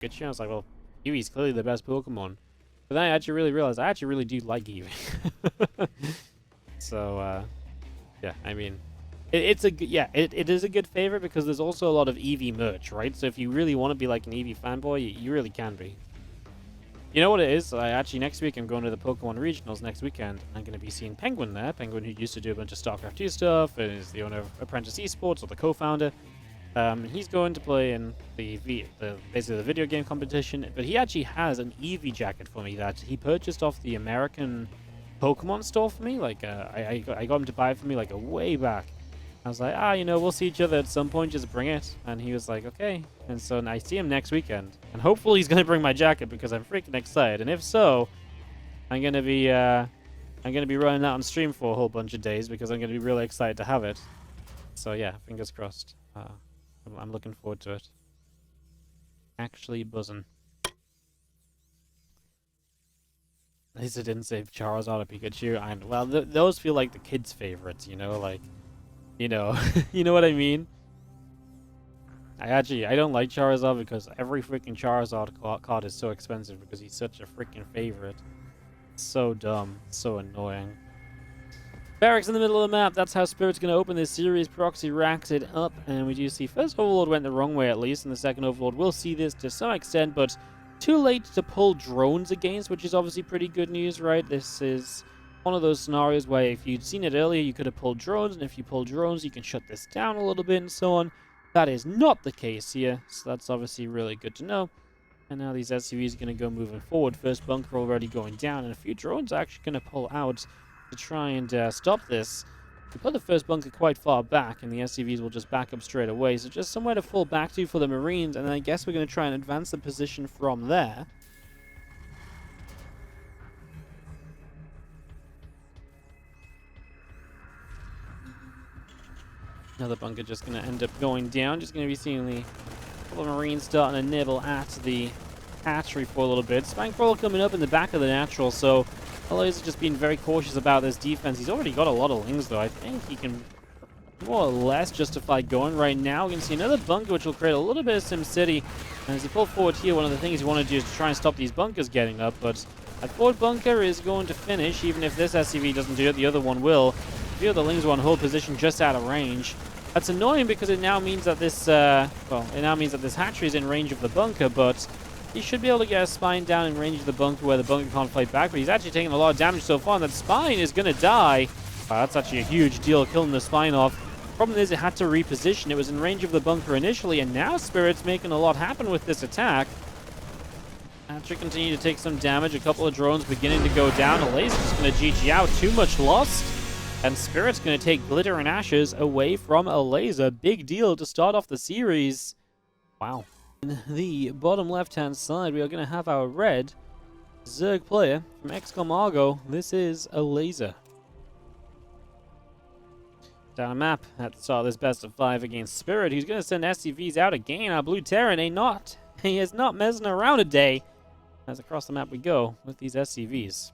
Pikachu. I was like, well, Eevee's clearly the best Pokemon. But then I actually really realized I actually really do like Eevee. So, yeah, I mean, it is a good favorite because there's also a lot of Eevee merch, right? So if you really want to be like an Eevee fanboy, you really can be. You know what it is? Next week I'm going to the Pokemon Regionals next weekend. I'm going to be seeing Penguin there. Penguin, who used to do a bunch of StarCraft 2 stuff and is the owner of Apprentice eSports, or the co-founder. He's going to play in basically the video game competition, but he actually has an Eevee jacket for me that he purchased off the American Pokemon store for me. Like, I got him to buy it for me like a way back. I was like, we'll see each other at some point, just bring it. And he was like, okay. And so I see him next weekend. And hopefully he's going to bring my jacket because I'm freaking excited. And if so, I'm going to be running that on stream for a whole bunch of days because I'm going to be really excited to have it. So yeah, fingers crossed. I'm looking forward to it. Actually buzzing. At least it didn't say Charizard or Pikachu. And well, those feel like the kids' favorites, you know, like, you know what I mean? I don't like Charizard because every freaking Charizard card is so expensive because he's such a freaking favorite. So dumb, so annoying. Barracks in the middle of the map. That's how Spirit's going to open this series. Proxy racks it up, and we do see first Overlord went the wrong way at least, and the second Overlord will see this to some extent, but too late to pull drones against, which is obviously pretty good news, right? This is one of those scenarios where if you'd seen it earlier, you could have pulled drones, and if you pull drones, you can shut this down a little bit and so on. That is not the case here, so that's obviously really good to know. And now these SCVs are going to go moving forward. First bunker already going down, and a few drones are actually going to pull out to try and stop this. We put the first bunker quite far back, and the SCVs will just back up straight away. So just somewhere to fall back to for the Marines, and then I guess we're going to try and advance the position from there. Another bunker just going to end up going down. Just going to be seeing the couple of Marines starting to nibble at the hatchery for a little bit. Spankroll coming up in the back of the natural, so Elazer just being very cautious about this defense. He's already got a lot of lings, though. I think he can more or less justify going right now. We can see another bunker, which will create a little bit of SimCity. And as he pulls forward here, one of the things you want to do is to try and stop these bunkers getting up. But that forward bunker is going to finish. Even if this SCV doesn't do it, the other one will. A few of the lings are on hold position just out of range. That's annoying because it now means that this, hatchery is in range of the bunker, but he should be able to get a spine down in range of the bunker where the bunker can't fight back, but he's actually taking a lot of damage so far, and that spine is going to die. Wow, that's actually a huge deal, killing the spine off. Problem is, it had to reposition. It was in range of the bunker initially, and now Spirit's making a lot happen with this attack. Hatchery continue to take some damage. A couple of drones beginning to go down. Elazer's just going to GG out. Too much lost. And Spirit's going to take Glitter and Ashes away from Elazer. Big deal to start off the series. Wow. In the bottom left-hand side, we are going to have our red Zerg player from XCOM Argo. This is Elazer. Down a map at the start of this best of 5 against Spirit, who's going to send SCVs out again. Our blue Terran he is not messing around today. As across the map we go with these SCVs.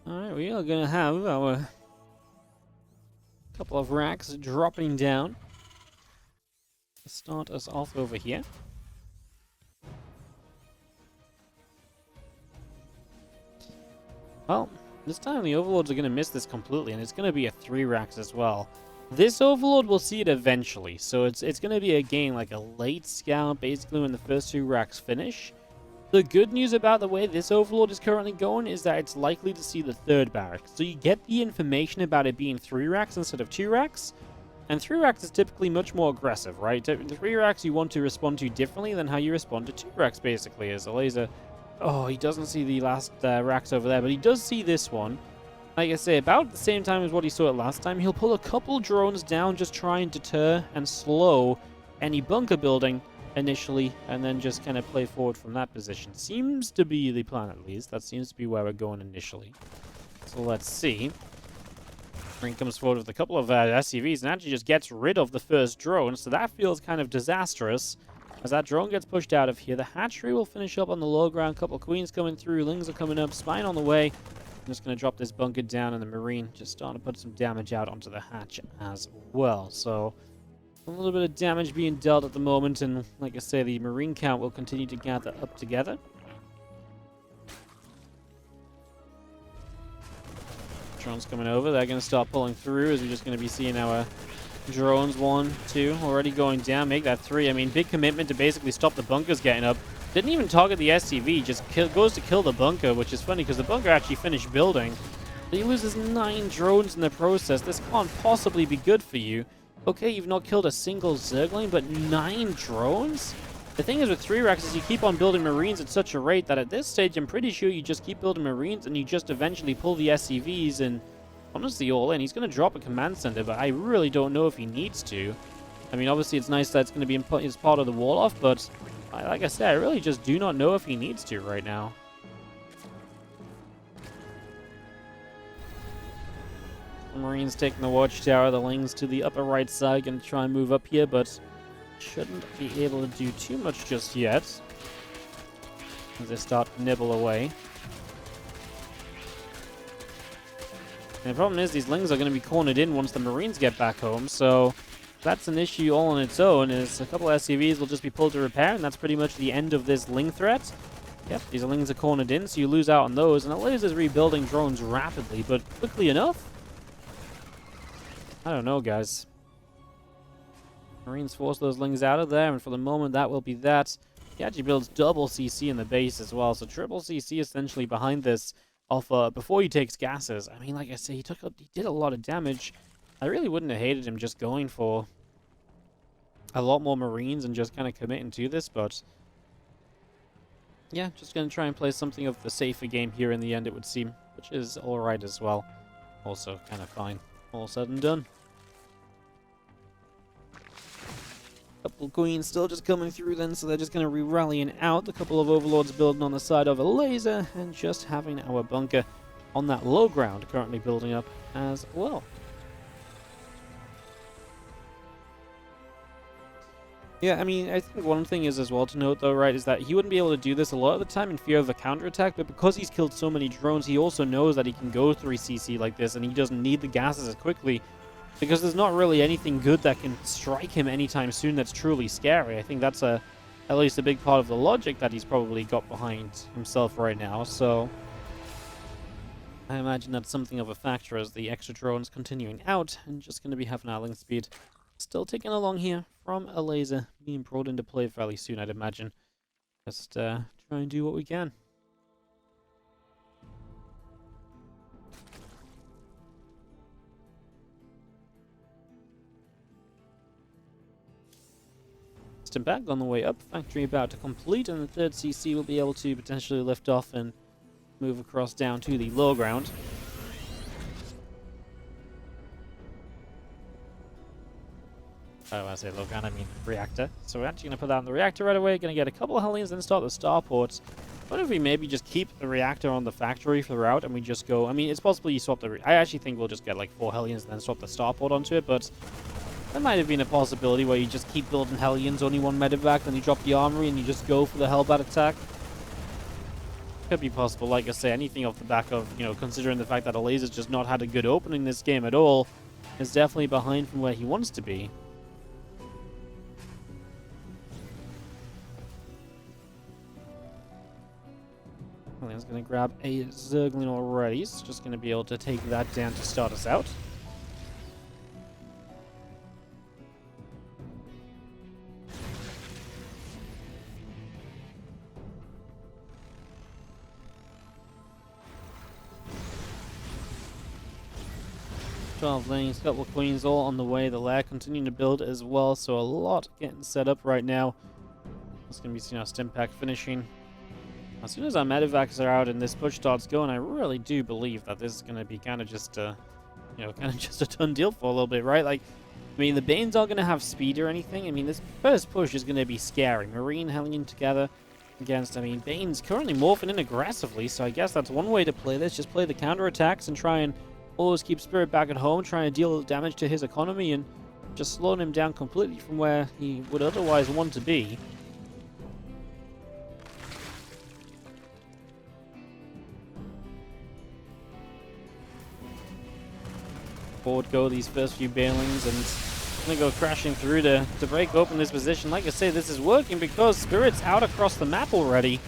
Alright, we are going to have our couple of racks dropping down to start us off over here. Well, this time the Overlords are going to miss this completely, and it's going to be a 3 racks as well. This Overlord will see it eventually, so it's going to be again like a late scout, basically when the first 2 racks finish. The good news about the way this Overlord is currently going is that it's likely to see the 3rd barrack. So you get the information about it being 3 racks instead of 2 racks. And 3 racks is typically much more aggressive, right? 3 racks you want to respond to differently than how you respond to 2 racks, basically, as Elazer. Oh, he doesn't see the last racks over there, but he does see this one. Like I say, about the same time as what he saw it last time, he'll pull a couple drones down, just try and deter and slow any bunker building initially, and then just kind of play forward from that position. Seems to be the plan, at least. That seems to be where we're going initially. So let's see. Marine comes forward with a couple of SCVs and actually just gets rid of the first drone, so that feels kind of disastrous. As that drone gets pushed out of here, the hatchery will finish up on the low ground. Couple of queens coming through, lings are coming up, spine on the way. I'm just going to drop this bunker down, and the Marine just starting to put some damage out onto the hatch as well. So a little bit of damage being dealt at the moment, and like I say, the Marine count will continue to gather up together. Drones coming over, they're going to start pulling through, as we're just going to be seeing our drones 1, 2 already going down, make that 3. I mean, big commitment to basically stop the bunkers getting up. Didn't even target the SCV, just goes to kill the bunker, which is funny because the bunker actually finished building. But he loses 9 drones in the process. This can't possibly be good for you. Okay, you've not killed a single Zergling, but 9 drones? The thing is with 3 Rex is you keep on building Marines at such a rate that at this stage I'm pretty sure you just keep building Marines and you just eventually pull the SCVs and honestly all in. He's going to drop a command center, but I really don't know if he needs to. I mean, obviously it's nice that it's going to be as part of the wall off, but like I said, I really just do not know if he needs to right now. The Marines taking the watchtower, the Lings to the upper right side, going to try and move up here, but shouldn't be able to do too much just yet as they start to nibble away. And the problem is these Lings are going to be cornered in once the Marines get back home, so that's an issue all on its own, is a couple of SCVs will just be pulled to repair, and that's pretty much the end of this Ling threat. Yep, these Lings are cornered in, so you lose out on those, and Elazer is rebuilding drones rapidly, but quickly enough? I don't know, guys. Marines force those Lings out of there, and for the moment that will be that. He actually builds double CC in the base as well, so triple CC essentially behind this off before he takes gases. I mean, like I say, he did a lot of damage. I really wouldn't have hated him just going for a lot more Marines and just kind of committing to this, but yeah, just going to try and play something of the safer game here in the end, it would seem, which is alright as well. Also kind of fine, all said and done. Couple queens still just coming through then, so they're just going to re-rallying out. A couple of overlords building on the side of Elazer, and just having our bunker on that low ground currently building up as well. Yeah, I mean, I think one thing is as well to note though, right, is that he wouldn't be able to do this a lot of the time in fear of a counterattack, but because he's killed so many drones, he also knows that he can go 3cc like this, and he doesn't need the gases as quickly, because there's not really anything good that can strike him anytime soon that's truly scary. I think that's at least a big part of the logic that he's probably got behind himself right now, so I imagine that's something of a factor as the extra drones continuing out, and just going to be having our link speed still ticking along here from Elazer, being brought into play fairly soon, I'd imagine. Just try and do what we can. Back on the way up, factory about to complete, and the third CC will be able to potentially lift off and move across down to the low ground. Oh, I say low ground, I mean reactor. So we're actually going to put that in the reactor right away, going to get a couple of Hellions, then start the starports. What if we maybe just keep the reactor on the factory throughout, and we just go, I mean, it's possible you swap the, I actually think we'll just get like 4 Hellions and then swap the starport onto it, but that might have been a possibility where you just keep building Hellions, only 1 medevac, then you drop the armory and you just go for the Hellbat attack. Could be possible, like I say, anything off the back of, you know, considering the fact that Elazer's just not had a good opening this game at all, is definitely behind from where he wants to be. Hellion's going to grab a Zergling already, he's just going to be able to take that down to start us out. Lanes, couple of queens all on the way. The lair continuing to build as well, so a lot getting set up right now. It's going to be seeing our stim pack finishing. As soon as our medevacs are out and this push starts going, I really do believe that this is going to be kind of just a, you know, kind of just a done deal for a little bit, right? Like, I mean, the Banes aren't going to have speed or anything. I mean, this first push is going to be scary. Marine Hellion together against, I mean, Bane's currently morphing in aggressively, so I guess that's one way to play this. Just play the counterattacks and try and always keep Spirit back at home, trying to deal damage to his economy and just slowing him down completely from where he would otherwise want to be. Forward go these first few Banelings, and gonna go crashing through to break open this position. Like I say, this is working because Spirit's out across the map already.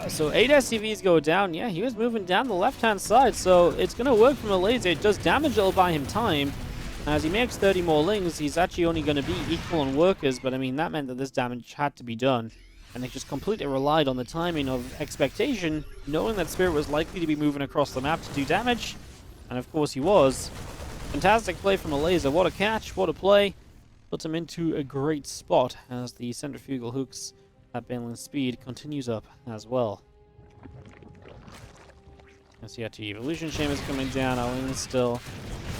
So 8 SCVs go down. Yeah, he was moving down the left-hand side, so it's gonna work from Elazer. It does damage, it'll buy him time. As he makes 30 more lings, he's actually only gonna be equal on workers, but I mean, that meant that this damage had to be done. And they just completely relied on the timing of expectation, knowing that Spirit was likely to be moving across the map to do damage. And of course he was. Fantastic play from Elazer. What a catch, what a play. Puts him into a great spot as the centrifugal hooks at Baneling speed continues up as well. SCRT Evolution Chamber is coming down. Arlene's still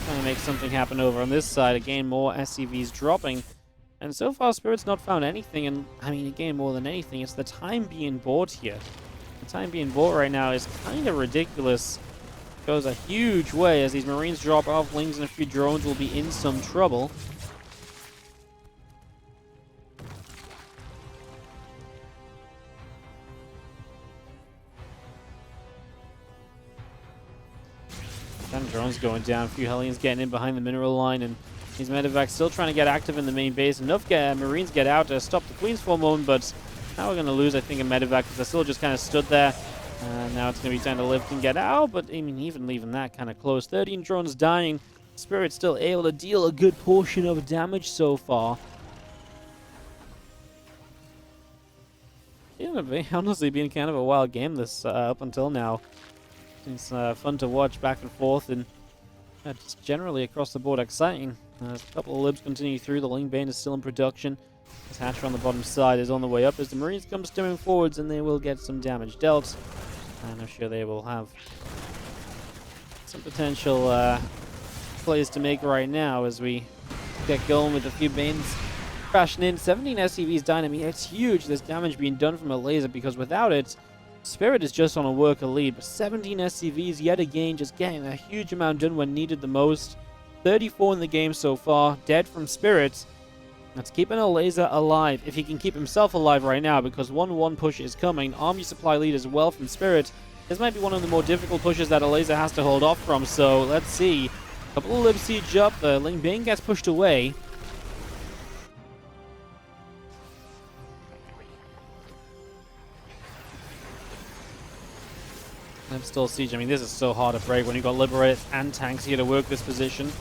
trying to make something happen over on this side. Again, more SCVs dropping. And so far, Spirit's not found anything. And I mean, again, more than anything, it's the time being bought here. The time being bought right now is kind of ridiculous. Goes a huge way as these Marines drop off. Lings and a few drones will be in some trouble. And drones going down. A few Hellions getting in behind the mineral line, and these medevacs still trying to get active in the main base. Enough Marines get out to stop the Queens for a moment, but now we're going to lose, I think, a medevac because they still just kind of stood there. Now it's going to be time to lift and get out, but I mean, even leaving that kind of close. 13 drones dying. Spirit's still able to deal a good portion of damage so far. Yeah, honestly, been kind of a wild game this up until now. It's fun to watch back and forth, and just generally across the board exciting. As a couple of libs continue through, the Ling Bane is still in production. This Hatcher on the bottom side is on the way up as the Marines come steaming forwards, and they will get some damage dealt. And I'm sure they will have some potential plays to make right now as we get going with a few Banes crashing in. 17 SCVs dying. I mean, it's huge, this damage being done from Elazer, because without it, Spirit is just on a worker lead. But 17 SCVs yet again, just getting a huge amount done when needed the most. 34 in the game so far, dead from Spirit. That's keeping Elazer alive, if he can keep himself alive right now, because 1-1 push is coming. Army supply lead as well from Spirit. This might be one of the more difficult pushes that Elazer has to hold off from, so let's see. A couple of libs siege up, the Ling Bane gets pushed away. Lib still siege. I mean, this is so hard to break when you've got Liberators and tanks here to work this position.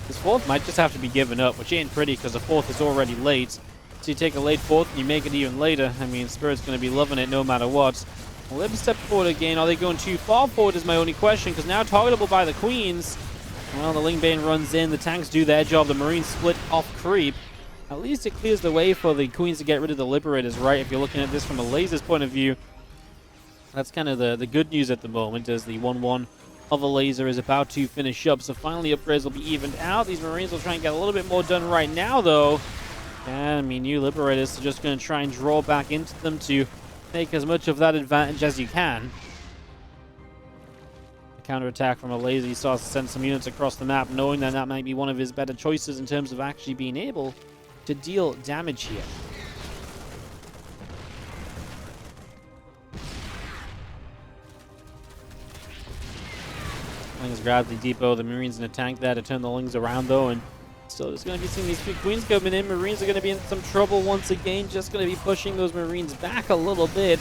This fourth might just have to be given up, which ain't pretty because the fourth is already late. So you take a late fourth and you make it even later. I mean, Spirit's going to be loving it no matter what. Lib step forward again. Are they going too far forward is my only question, because now targetable by the Queens. Well, the Ling Bane runs in. The tanks do their job. The Marines split off creep. At least it clears the way for the Queens to get rid of the Liberators, right? If you're looking at this from a Elazer's point of view. That's kind of the good news at the moment, as the 1-1 of Elazer is about to finish up. So finally upgrades will be evened out. These Marines will try and get a little bit more done right now, though. And I mean, you Liberators are just going to try and draw back into them to make as much of that advantage as you can. The counterattack from Elazer, he starts to send some units across the map, knowing that that might be one of his better choices in terms of actually being able to deal damage here. Lings grab the depot, the Marines in a tank there to turn the Lings around, though, and still just going to be seeing these few Queens coming in. Marines are going to be in some trouble once again, just going to be pushing those Marines back a little bit.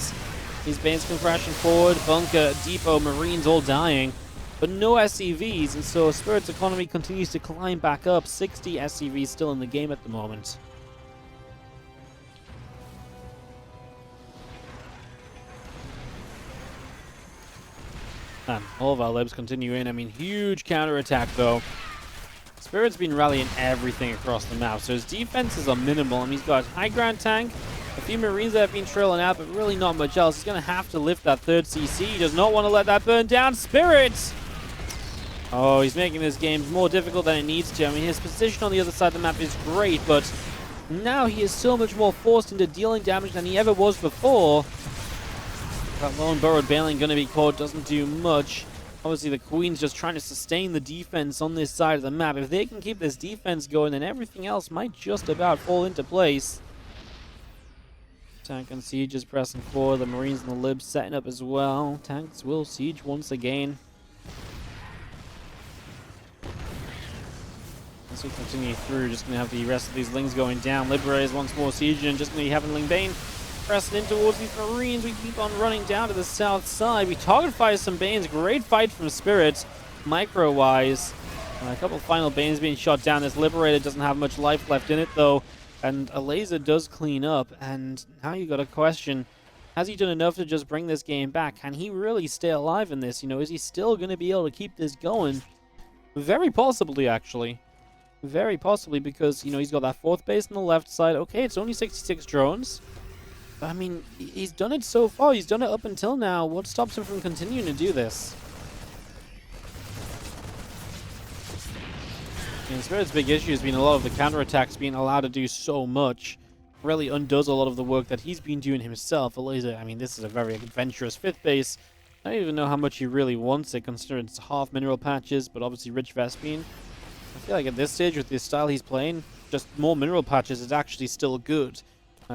These Banes come crashing forward, bunker, depot, Marines all dying, but no SCVs, and so Spirit's economy continues to climb back up. 60 SCVs still in the game at the moment. And all of our libs continue in. I mean, huge counterattack, though. Spirit's been rallying everything across the map, so his defenses are minimal. I mean, he's got high ground tank, a few Marines that have been trailing out, but really not much else. He's going to have to lift that third CC. He does not want to let that burn down. Spirit! Oh, he's making this game more difficult than it needs to. I mean, his position on the other side of the map is great, but now he is so much more forced into dealing damage than he ever was before. That lone burrowed Baneling going to be caught, doesn't do much. Obviously, the Queen's just trying to sustain the defense on this side of the map. If they can keep this defense going, then everything else might just about fall into place. Tank and Siege is pressing forward. The Marines and the Libs setting up as well. Tanks will siege once again. As we continue through, just going to have the rest of these Lings going down. Liberators once more sieging, just going to be having Ling Bane pressing in towards these Marines. We keep on running down to the south side. We target fire some Banes. Great fight from Spirit, micro-wise. A couple final Banes being shot down. This Liberator doesn't have much life left in it, though. And Elazer does clean up. And now you got a question. Has he done enough to just bring this game back? Can he really stay alive in this? You know, is he still going to be able to keep this going? Very possibly, actually. Very possibly, because, you know, he's got that fourth base on the left side. Okay, it's only 66 drones. I mean, he's done it so far. He's done it up until now. What stops him from continuing to do this? And Spirit's big issue has been a lot of the counterattacks being allowed to do so much. Really undoes a lot of the work that he's been doing himself. Elazer, I mean, this is a very adventurous fifth base. I don't even know how much he really wants it, considering it's half mineral patches, but obviously rich Vespene. I feel like at this stage, with the style he's playing, just more mineral patches is actually still good.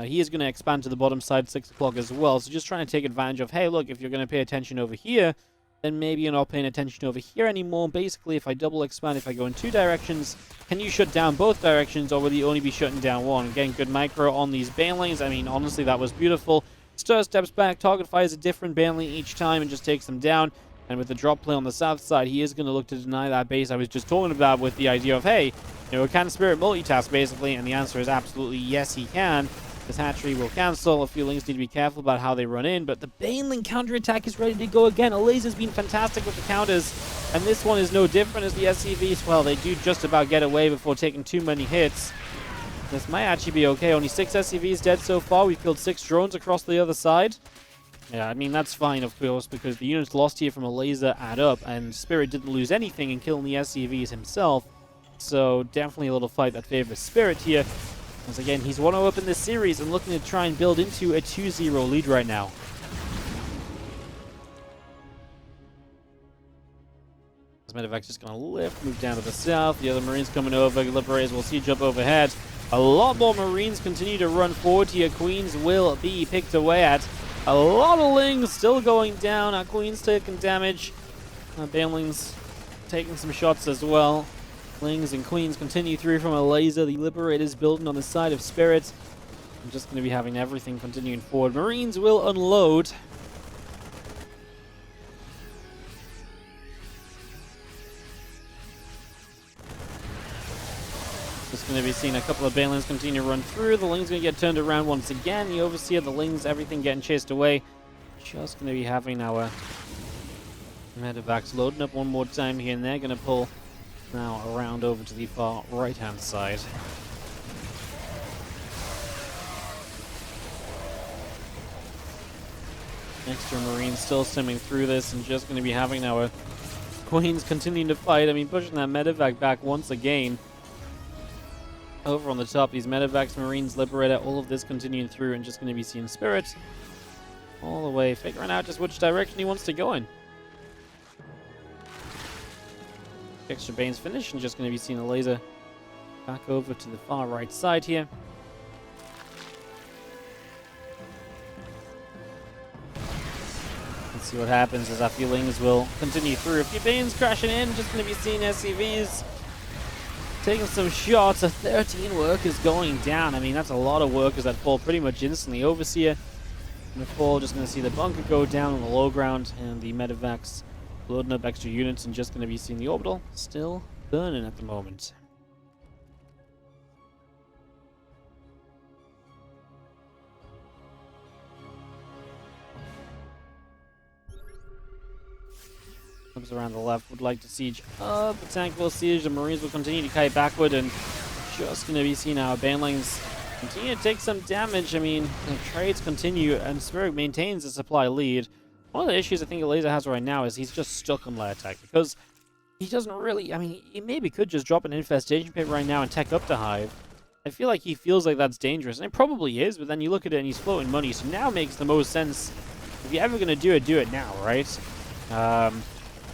He is going to expand to the bottom side 6 o'clock as well, so just trying to take advantage of, hey, look, if you're going to pay attention over here, then maybe you're not paying attention over here anymore. Basically, if I double expand, if I go in 2 directions, can you shut down both directions, or will you only be shutting down one? Getting good micro on these banelings. I mean, honestly, that was beautiful. Stir steps back, target fires a different baneling each time and just takes them down. And with the drop play on the south side, he is going to look to deny that base I was just talking about, with the idea of, hey, you know, can Spirit multitask, basically? And the answer is absolutely yes, he can. This hatchery will cancel. A few Lings need to be careful about how they run in, but the Baneling counterattack is ready to go again. Elazer's been fantastic with the counters, and this one is no different as the SCVs, well, they do just about get away before taking too many hits. This might actually be okay. Only 6 SCVs dead so far. We've killed 6 drones across the other side. Yeah, I mean, that's fine, of course, because the units lost here from Elazer add up, and Spirit didn't lose anything in killing the SCVs himself. So definitely a little fight that favors Spirit here. Once again, he's 1-0 up in this series and looking to try and build into a 2-0 lead right now. This medevac's just going to lift, move down to the south. The other Marines coming over. Liberators will siege up overhead. A lot more Marines continue to run forward here. Queens will be picked away at. A lot of Lings still going down. Our Queen's taking damage. Banelings taking some shots as well. Lings and Queens continue through from Elazer. The Liberators building on the side of Spirit. I'm just going to be having everything continuing forward. Marines will unload. Just going to be seeing a couple of Banelings continue to run through. The Ling's going to get turned around once again. The Overseer, the Lings, everything getting chased away. Just going to be having our medevacs loading up one more time here, and they're going to pull now around over to the far right-hand side. Extra Marines still simming through this, and just going to be having our Queens continuing to fight. I mean, pushing that medevac back once again. Over on the top, these medevacs, Marines, Liberator, all of this continuing through, and just going to be seeing Spirit all the way, figuring out just which direction he wants to go in. Extra Bane's finished, and just going to be seeing Elazer back over to the far right side here. Let's see what happens as our feelings will continue through. A few Banes crashing in, just going to be seeing SCVs taking some shots. 13 workers going down. I mean, that's a lot of workers that fall pretty much instantly. Overseer in the fall, just going to see the bunker go down on the low ground, and the medevacs loading up extra units, and just going to be seeing the orbital still burning at the moment. Clubs around the left would like to siege up. The tank will siege. The Marines will continue to kite backward, and just going to be seeing our Banelings continue to take some damage. I mean, the trades continue, and Spirit maintains the supply lead. One of the issues I think Elazer has right now is he's just stuck on lair tech, because he doesn't really, I mean, he maybe could just drop an infestation pit right now and tech up to Hive. I feel like he feels like that's dangerous, and it probably is, but then you look at it and he's floating money, so now makes the most sense. If you're ever going to do it now, right?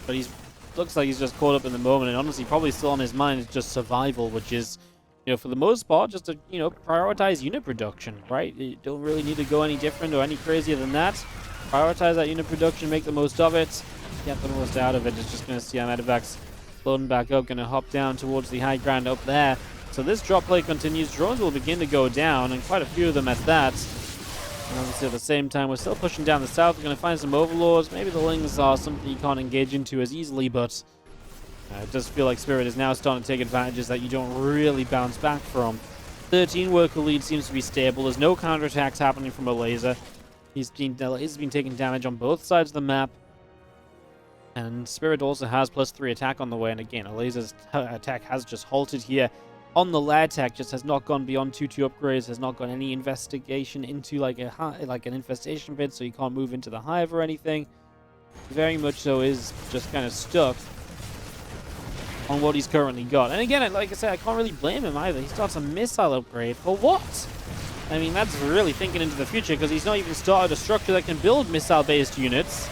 but he's looks like he's just caught up in the moment, and honestly, probably still on his mind is just survival, which is, for the most part, just to, prioritize unit production, right? You don't really need to go any different or any crazier than that. Prioritize that unit production, make the most of it, get the most out of it. It's just going to see our medevacs loading back up, going to hop down towards the high ground up there. So this drop play continues. Drones will begin to go down, and quite a few of them at that. And obviously at the same time, we're still pushing down the south. We're going to find some overlords. Maybe the Lings are something you can't engage into as easily, but it does feel like Spirit is now starting to take advantages that you don't really bounce back from. 13 worker lead seems to be stable. There's no counterattacks happening from Elazer. He's been taking damage on both sides of the map. And Spirit also has +3 attack on the way. And again, Elazer's attack has just halted here. On the lair tech, just has not gone beyond 2-2 upgrades, has not got any investigation into like an infestation pit, so you can't move into the hive or anything. Very much so is just kind of stuck on what he's currently got. And again, like I said, I can't really blame him either. He starts a missile upgrade for what? I mean, that's really thinking into the future, because he's not even started a structure that can build missile-based units.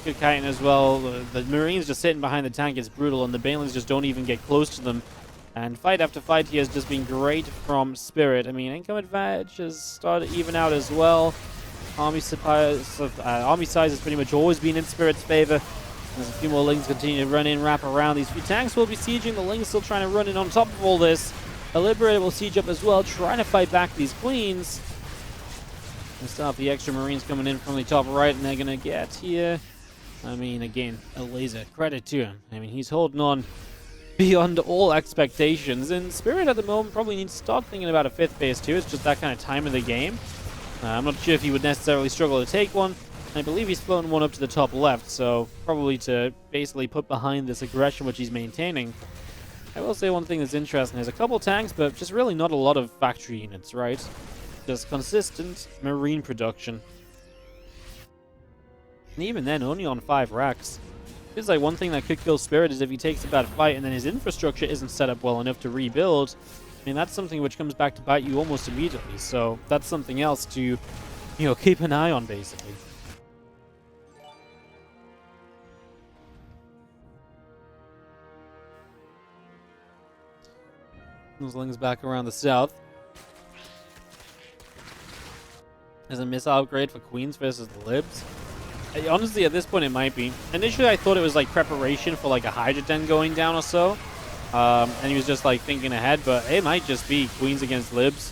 Good kiting as well. The Marines just sitting behind the tank is brutal, and the Banelings just don't even get close to them. And fight after fight here has just been great from Spirit. I mean, income advantage has started to even out as well. Army size has pretty much always been in Spirit's favor. There's a few more Lings continue to run in, wrap around. These few tanks will be sieging. The Lings still trying to run in on top of all this. The Liberator will siege up as well, trying to fight back these Queens. And still have the extra Marines coming in from the top right, and they're going to get here. I mean, again, Elazer, credit to him. I mean, he's holding on beyond all expectations, and Spirit at the moment probably needs to start thinking about a 5th base too. It's just that kind of time of the game. I'm not sure if he would necessarily struggle to take one. I believe he's floating one up to the top left, so probably to basically put behind this aggression which he's maintaining. I will say one thing that's interesting. There's a couple tanks, but just really not a lot of factory units, right? Just consistent Marine production. And even then, only on 5 racks. Feels like one thing that could kill Spirit is if he takes a bad fight and then his infrastructure isn't set up well enough to rebuild. I mean, that's something which comes back to bite you almost immediately. So that's something else to, keep an eye on, basically. Those Lings back around the south. There's a missile upgrade for Queens versus the Libs. Honestly, at this point, it might be. Initially, I thought it was like preparation for like a Hydra Den going down or so. And he was just like thinking ahead, but it might just be Queens against Libs.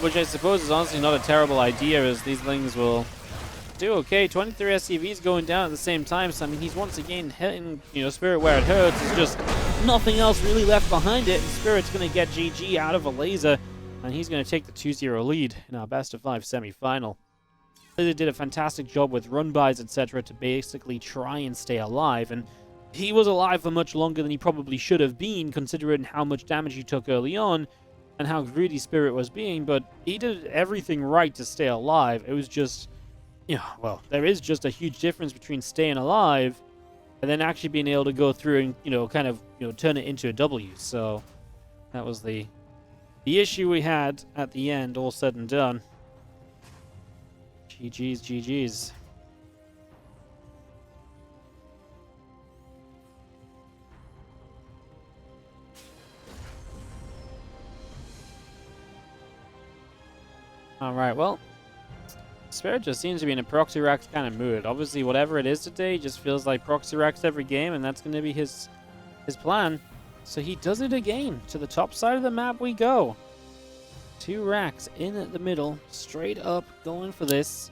Which I suppose is honestly not a terrible idea, as these Lings will do okay. 23 SCVs going down at the same time, so I mean, he's once again hitting, Spirit where it hurts. There's just nothing else really left behind it, and Spirit's going to get GG out of Elazer, and he's going to take the 2-0 lead in our best-of-5 semi-final. They did a fantastic job with run-bys, etc., to basically try and stay alive, and he was alive for much longer than he probably should have been, considering how much damage he took early on and how greedy Spirit was being, but he did everything right to stay alive. It was just, there is just a huge difference between staying alive and then actually being able to go through and, turn it into a W. So that was the issue we had at the end, all said and done. GG's, GG's. Alright, well, Spirit just seems to be in a proxy racks kind of mood. Obviously, whatever it is today just feels like proxy racks every game, and that's going to be his plan. So he does it again. To the top side of the map we go. 2 racks in at the middle, straight up, going for this.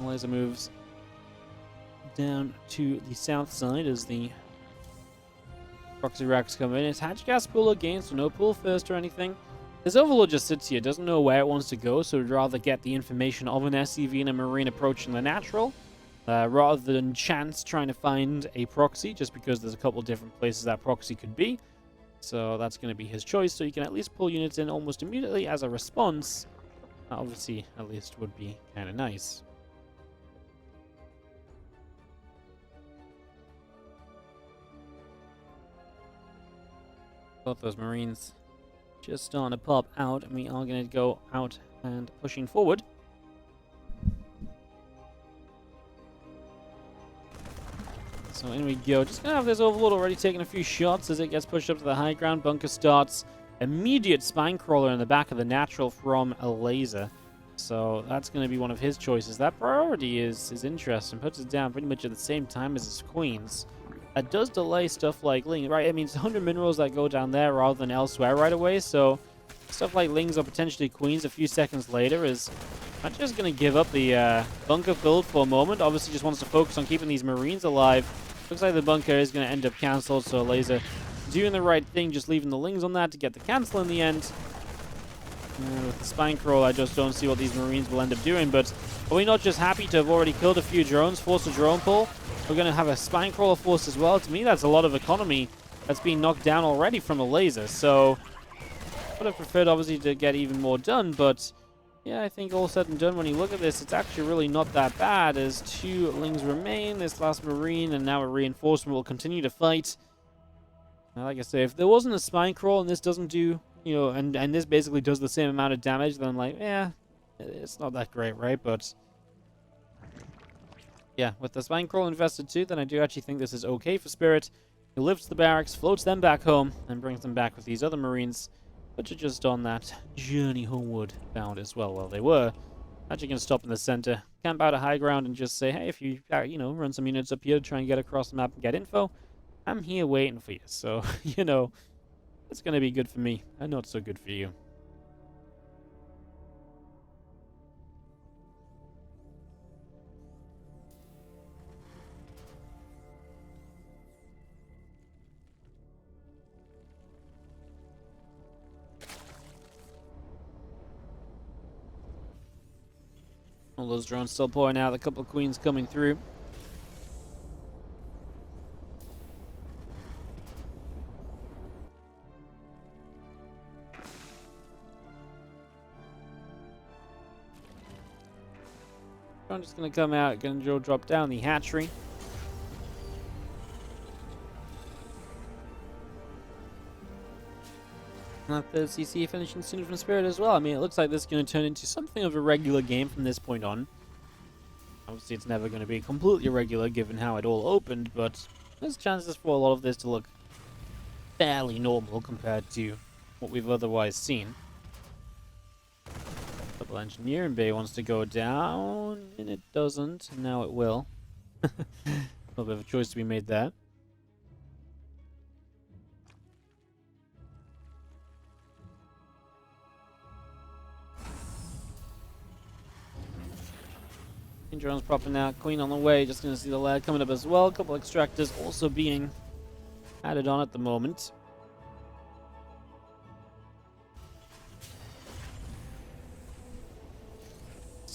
Elazer moves down to the south side as the proxy racks come in. It's hatch gas pool again, so no pool first or anything. This Overlord just sits here, doesn't know where it wants to go, so would rather get the information of an SCV and a Marine approaching the natural, rather than chance trying to find a proxy, just because there's a couple different places that proxy could be. So that's going to be his choice, so you can at least pull units in almost immediately as a response. Obviously, at least would be kind of nice. Both those Marines just starting to pop out, and we are going to go out and pushing forward. So in we go. Just going to have this Overlord already taking a few shots as it gets pushed up to the high ground. Bunker starts. Immediate spine crawler in the back of the natural from Elazer. So that's going to be one of his choices. That priority is interesting. Puts it down pretty much at the same time as his queens. That does delay stuff like Ling, right? I mean, it's 100 minerals that go down there rather than elsewhere right away. So stuff like Lings or potentially queens a few seconds later is not just going to give up the bunker build for a moment. Obviously just wants to focus on keeping these Marines alive. Looks like the bunker is going to end up cancelled. So Elazer doing the right thing, just leaving the Lings on that to get the cancel in the end. And with the spine crawl, I just don't see what these Marines will end up doing. But are we not just happy to have already killed a few drones, forced a drone pull? We're going to have a spine crawler force as well. To me, that's a lot of economy that's being knocked down already from Elazer. So would have preferred, obviously, to get even more done. But yeah, I think all said and done, when you look at this, it's actually really not that bad. As 2 Lings remain, this last Marine, and now a reinforcement will continue to fight. Now, like I say, if there wasn't a spine crawl and this doesn't do, you know, and this basically does the same amount of damage, then I'm like, yeah, it's not that great, right? But yeah, with the spine crawl invested too, then I do actually think this is okay for Spirit. He lifts the barracks, floats them back home, and brings them back with these other Marines, which are just on that journey homeward bound as well. Well, they were actually going to stop in the center, camp out a high ground, and just say, hey, if you, you know, run some units up here to try and get across the map and get info, I'm here waiting for you. So, you know, it's going to be good for me, and not so good for you. All those drones still pouring out, a couple of queens coming through. I'm just going to come out, going to drop down the hatchery. Not the CC finishing soon from Spirit as well. I mean, it looks like this is going to turn into something of a regular game from this point on. Obviously, it's never going to be completely regular given how it all opened, but there's chances for a lot of this to look fairly normal compared to what we've otherwise seen. Double engineering bay wants to go down, and it doesn't. Now it will. A little bit of a choice to be made there. Drones popping out, queen on the way, just going to see the lad coming up as well. A couple extractors also being added on at the moment.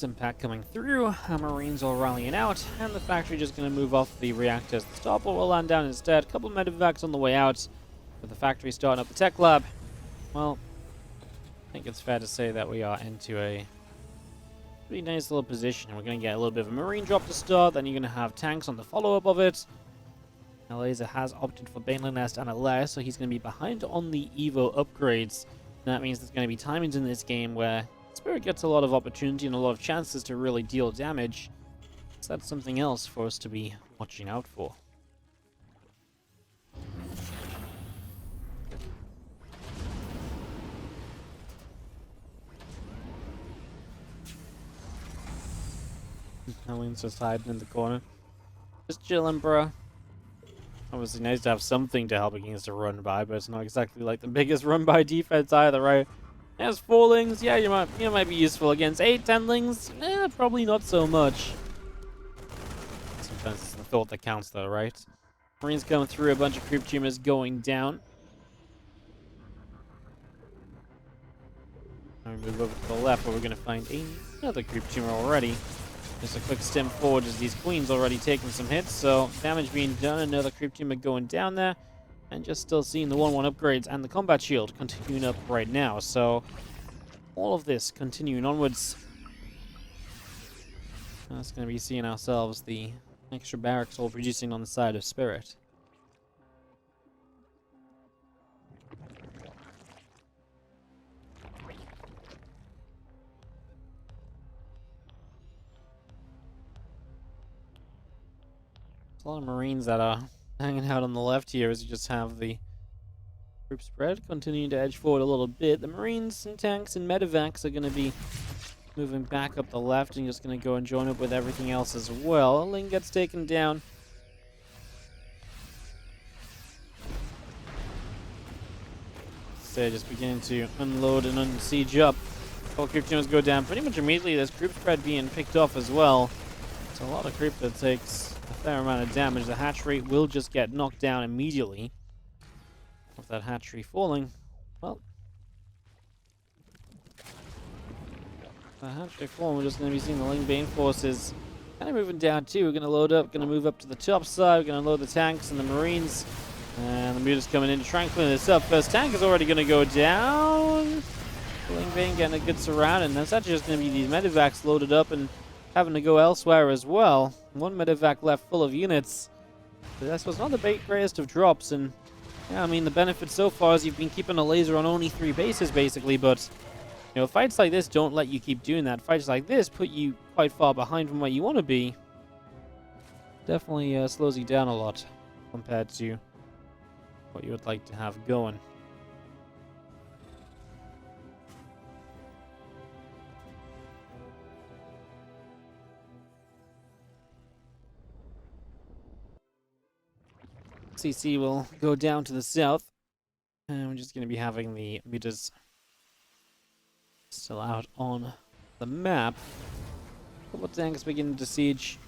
Impact coming through, our Marines all rallying out, and the factory just going to move off the reactors. The Starport will land down instead. A couple of medevacs on the way out, with the factory starting up the tech lab. Well, I think it's fair to say that we are into a pretty nice little position. We're going to get a little bit of a Marine drop to start, then you're going to have tanks on the follow-up of it. Elazer has opted for Baneling Nest and a lair, so he's going to be behind on the Evo upgrades. And that means there's going to be timings in this game where Spirit gets a lot of opportunity and a lot of chances to really deal damage. So that's something else for us to be watching out for. Helen's just hiding in the corner. Just chilling, bruh. Obviously nice to have something to help against a run-by, but it's not exactly like the biggest run-by defense either, right? As 4 Lings, yeah, you might be useful against 8, 10 Lings. Probably not so much. Sometimes it's the thought that counts, though, right? Marines coming through, a bunch of creep tumors going down. Now we move over to the left, where we're going to find another creep tumor already. Just a quick stem forward as these queens already taking some hits, so damage being done. Another creep tumor going down there. And just still seeing the 1-1 upgrades and the combat shield continuing up right now. So, all of this continuing onwards. That's going to be seeing ourselves the extra barracks all producing on the side of Spirit. A lot of Marines that are hanging out on the left here as you just have the group spread continuing to edge forward a little bit. The Marines and tanks and medevacs are going to be moving back up the left and just going to go and join up with everything else as well. Ling gets taken down. So just beginning to unload and unsiege up. All creep teams go down pretty much immediately. There's group spread being picked off as well. It's a lot of creep that takes a fair amount of damage. The hatch rate will just get knocked down immediately. With that hatchery falling, well, the hatchery falling, we're just going to be seeing the Ling Bane forces kind of moving down too. We're going to load up, going to move up to the top side. We're going to load the tanks and the Marines. And the muta's coming in to try and clean this up. First tank is already going to go down. Ling Bane getting a good surround, and that's actually just going to be these medevacs loaded up and having to go elsewhere as well. One medevac left full of units. But that was not the greatest of drops, and yeah, I mean, the benefit so far is you've been keeping a laser on only 3 bases, basically, but, you know, fights like this don't let you keep doing that. Fights like this put you quite far behind from where you want to be. Definitely slows you down a lot compared to what you would like to have going. CC will go down to the south, and we're just going to be having the mutas still out on the map. Couple tanks beginning to siege.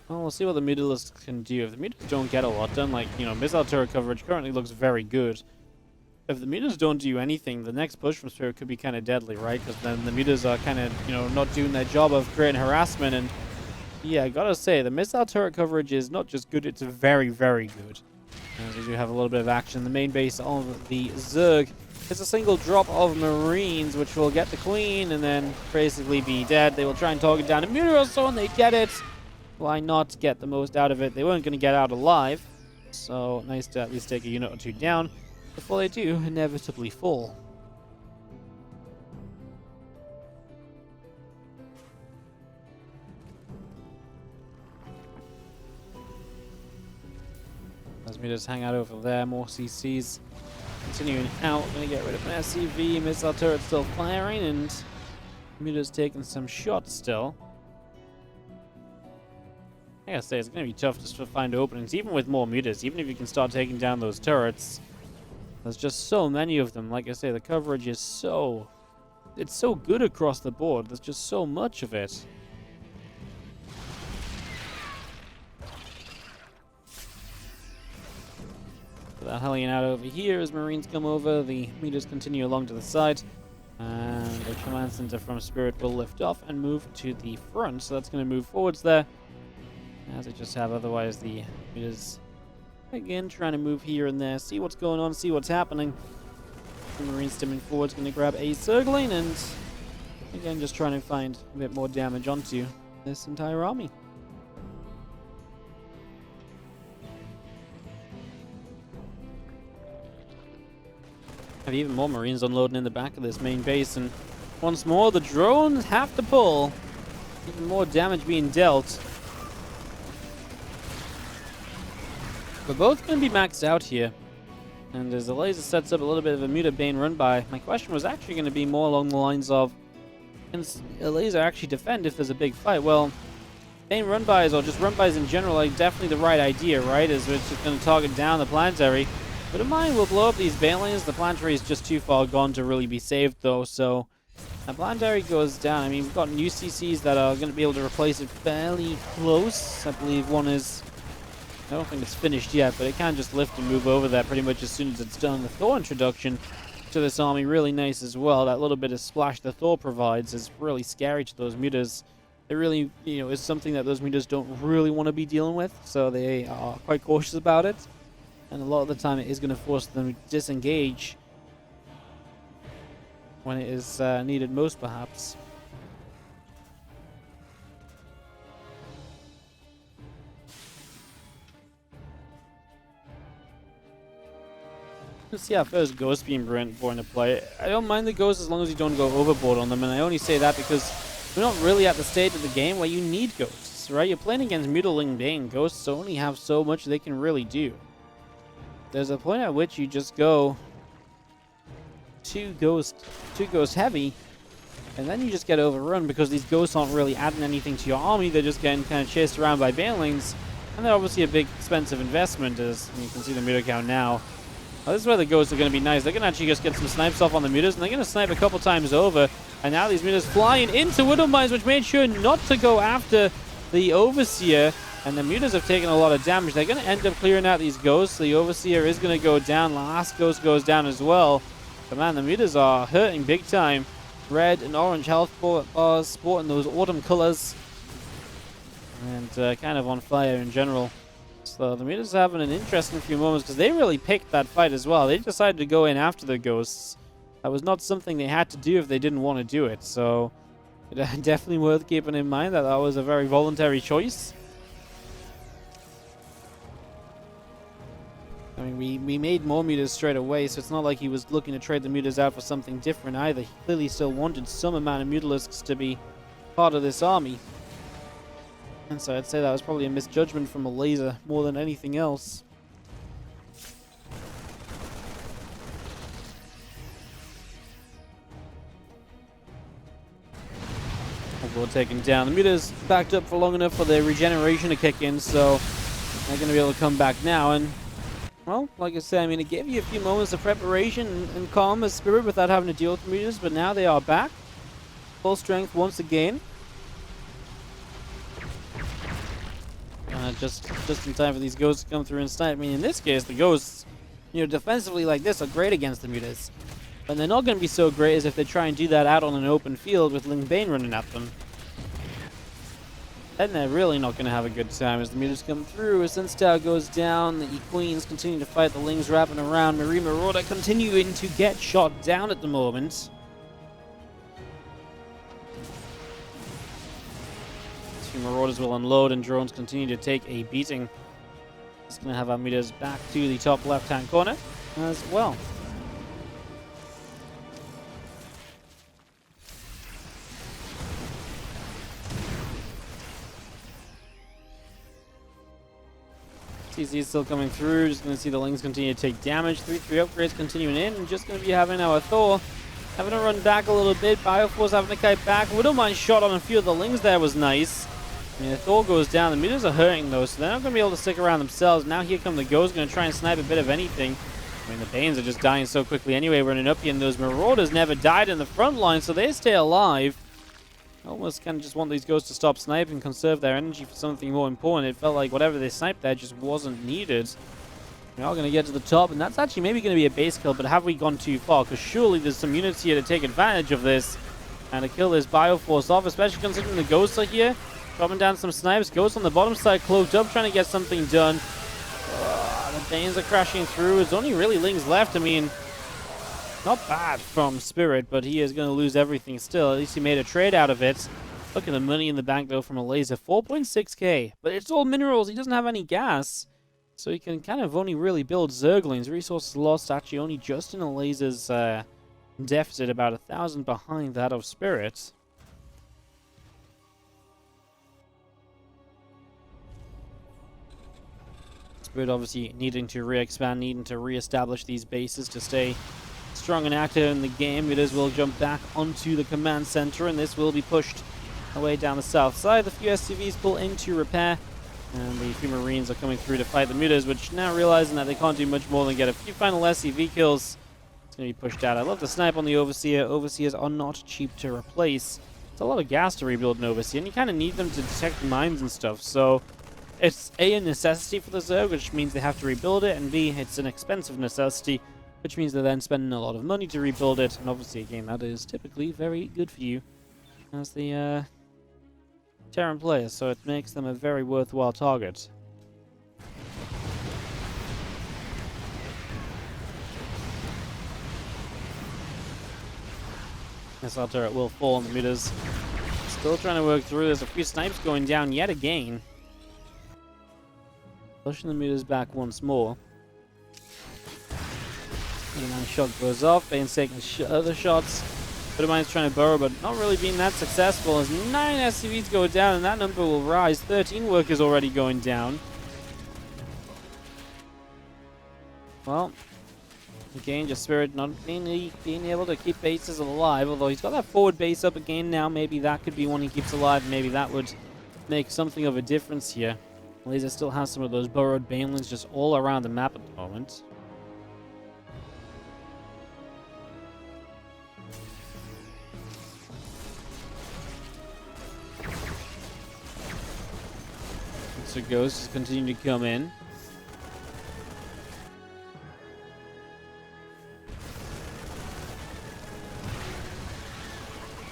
Well, we'll see what the mutalists can do. If the mutas don't get a lot done, like, you know, missile turret coverage currently looks very good. If the mutas don't do anything, the next push from Spirit could be kind of deadly, right? Because then the mutas are kind of, you know, not doing their job of creating harassment. And yeah, I gotta say, the missile turret coverage is not just good, it's very, very good. As we do have a little bit of action in the main base of the Zerg. It's a single drop of Marines, which will get the Queen and then basically be dead. They will try and target down a Muta or so, and they get it. Why not get the most out of it? They weren't going to get out alive, so nice to at least take a unit or 2 down before they do inevitably fall. As we just hang out over there, more CCs continuing out. Gonna get rid of an SCV, missile turret still firing, and Muta's taking some shots still. I gotta say, it's gonna be tough just to find openings, even with more mutas. Even if you can start taking down those turrets, there's just so many of them. Like I say, the coverage is it's so good across the board. There's just so much of it. That hellion out over here as Marines come over. The meters continue along to the side, and the command center from Spirit will lift off and move to the front. So that's going to move forwards there, as they just have. Otherwise, the meters again trying to move here and there, see what's going on, see what's happening. The Marines stemming forward is going to grab a Zergling, and again just trying to find a bit more damage onto this entire army. Have even more Marines unloading in the back of this main base, and once more the drones have to pull. Even more damage being dealt. We're both going to be maxed out here. And as the laser sets up a little bit of a Muta Bane run by, my question was actually going to be more along the lines of, can a laser actually defend if there's a big fight? Well, Bane run bys, or just run bys in general, are definitely the right idea, right? As it's just going to target down the planetary. But a mine will blow up these Banelings. The planetary is just too far gone to really be saved, though. So the planetary goes down. I mean, we've got new CCs that are going to be able to replace it fairly close. I believe one is, I don't think it's finished yet, but it can just lift and move over there pretty much as soon as it's done. The Thor introduction to this army, really nice as well. That little bit of splash the Thor provides is really scary to those mutas. It really, you know, is something that those mutas don't really want to be dealing with, so they are quite cautious about it. And a lot of the time it is going to force them to disengage when it is needed most, perhaps. Let's see our first Ghost being brought into play. I don't mind the Ghost as long as you don't go overboard on them, and I only say that because we're not really at the stage of the game where you need ghosts, right? You're playing against Mutiling Bane. Ghosts only have so much they can really do. There's a point at which you just go two ghost heavy, and then you just get overrun because these ghosts aren't really adding anything to your army. They're just getting kind of chased around by banelings, and they're obviously a big expensive investment, as you can see the meter count now. This is where the ghosts are going to be nice. They're going to actually just get some snipes off on the mutas, and they're going to snipe a couple times over. And now these mutas flying into Widow Mines, which made sure not to go after the Overseer. And the mutas have taken a lot of damage. They're going to end up clearing out these ghosts. The Overseer is going to go down. Last ghost goes down as well. But man, the mutas are hurting big time. Red and orange health bars, sporting those autumn colors. And kind of on fire in general. So the mutas are having an interesting few moments because they really picked that fight as well. They decided to go in after the ghosts. That was not something they had to do if they didn't want to do it. So definitely worth keeping in mind that that was a very voluntary choice. I mean, we made more mutas straight away, so it's not like he was looking to trade the mutas out for something different either. He clearly still wanted some amount of mutalisks to be part of this army. And so I'd say that was probably a misjudgment from Elazer more than anything else. We're taken down. The mutas backed up for long enough for their regeneration to kick in, so they're going to be able to come back now. And, well, like I said, I mean, it gave you a few moments of preparation and calm as Spirit without having to deal with the mutas, but now they are back. Full strength once again. Just in time for these ghosts to come through and snipe. I mean, in this case, the ghosts, defensively like this are great against the mutas. But they're not going to be so great as if they try and do that out on an open field with Ling Bane running at them. Then they're really not going to have a good time as the mutas come through. As Sunstow goes down, the Queens continue to fight the Lings wrapping around. Marine Marauder continuing to get shot down at the moment. Marauders will unload and drones continue to take a beating. It's going to have our mutas back to the top left-hand corner as well. CC is still coming through. Just going to see the Lings continue to take damage. 3-3 upgrades continuing in. And just going to be having our Thor having to run back a little bit. Bioforce having to kite back. Widowmine shot on a few of the Lings there was muta I mean, Thor goes down. The mutas are hurting though, so they're not going to be able to stick around themselves. Now here come the ghosts, going to try and snipe a bit of anything. I mean, the Banes are just dying so quickly anyway, running up here, and those Marauders never died in the front line, so they stay alive. I almost kind of just want these ghosts to stop sniping, conserve their energy for something more important. It felt like whatever they sniped there just wasn't needed. We are going to get to the top, and that's actually maybe going to be a base kill, but have we gone too far? Because surely there's some units here to take advantage of this and to kill this Bioforce off, especially considering the ghosts are here. Dropping down some snipes. Ghosts on the bottom side cloaked up, trying to get something done. The Danes are crashing through. There's only really Lings left. I mean, not bad from Spirit, but he is going to lose everything still. At least he made a trade out of it. Look at the money in the bank, though, from Elazer. 4.6k. But it's all minerals. He doesn't have any gas. So he can kind of only really build Zerglings. Resources lost actually only just in Elazer's deficit, about 1,000 behind that of Spirit. Spirit obviously needing to re-expand, needing to re-establish these bases to stay strong and active in the game. Mutas will jump back onto the command center, and this will be pushed away down the south side. The few SCVs pull into repair, and the few Marines are coming through to fight the mutas, which now realizing that they can't do much more than get a few final SCV kills, it's going to be pushed out. I love the snipe on the Overseer. Overseers are not cheap to replace. It's a lot of gas to rebuild an Overseer, and you kind of need them to detect mines and stuff, so it's A, a necessity for the Zerg, which means they have to rebuild it, and B, it's an expensive necessity, which means they're then spending a lot of money to rebuild it, and obviously, again, that is typically very good for you as the Terran player, so it makes them a very worthwhile target. This turret will fall on the mutas. Still trying to work through. There's a few snipes going down yet again. Pushing the mutas back once more. And now shot goes off. Bane's taking other shots. Bittermine's trying to burrow, but not really being that successful as 9 SCVs go down, and that number will rise. 13 workers already going down. Well, again, just Spirit not being able to keep bases alive, although he's got that forward base up again now. Maybe that could be one he keeps alive. Maybe that would make something of a difference here. Elazer still has some of those burrowed banelings just all around the map at the moment. So Ghost is continuing to come in.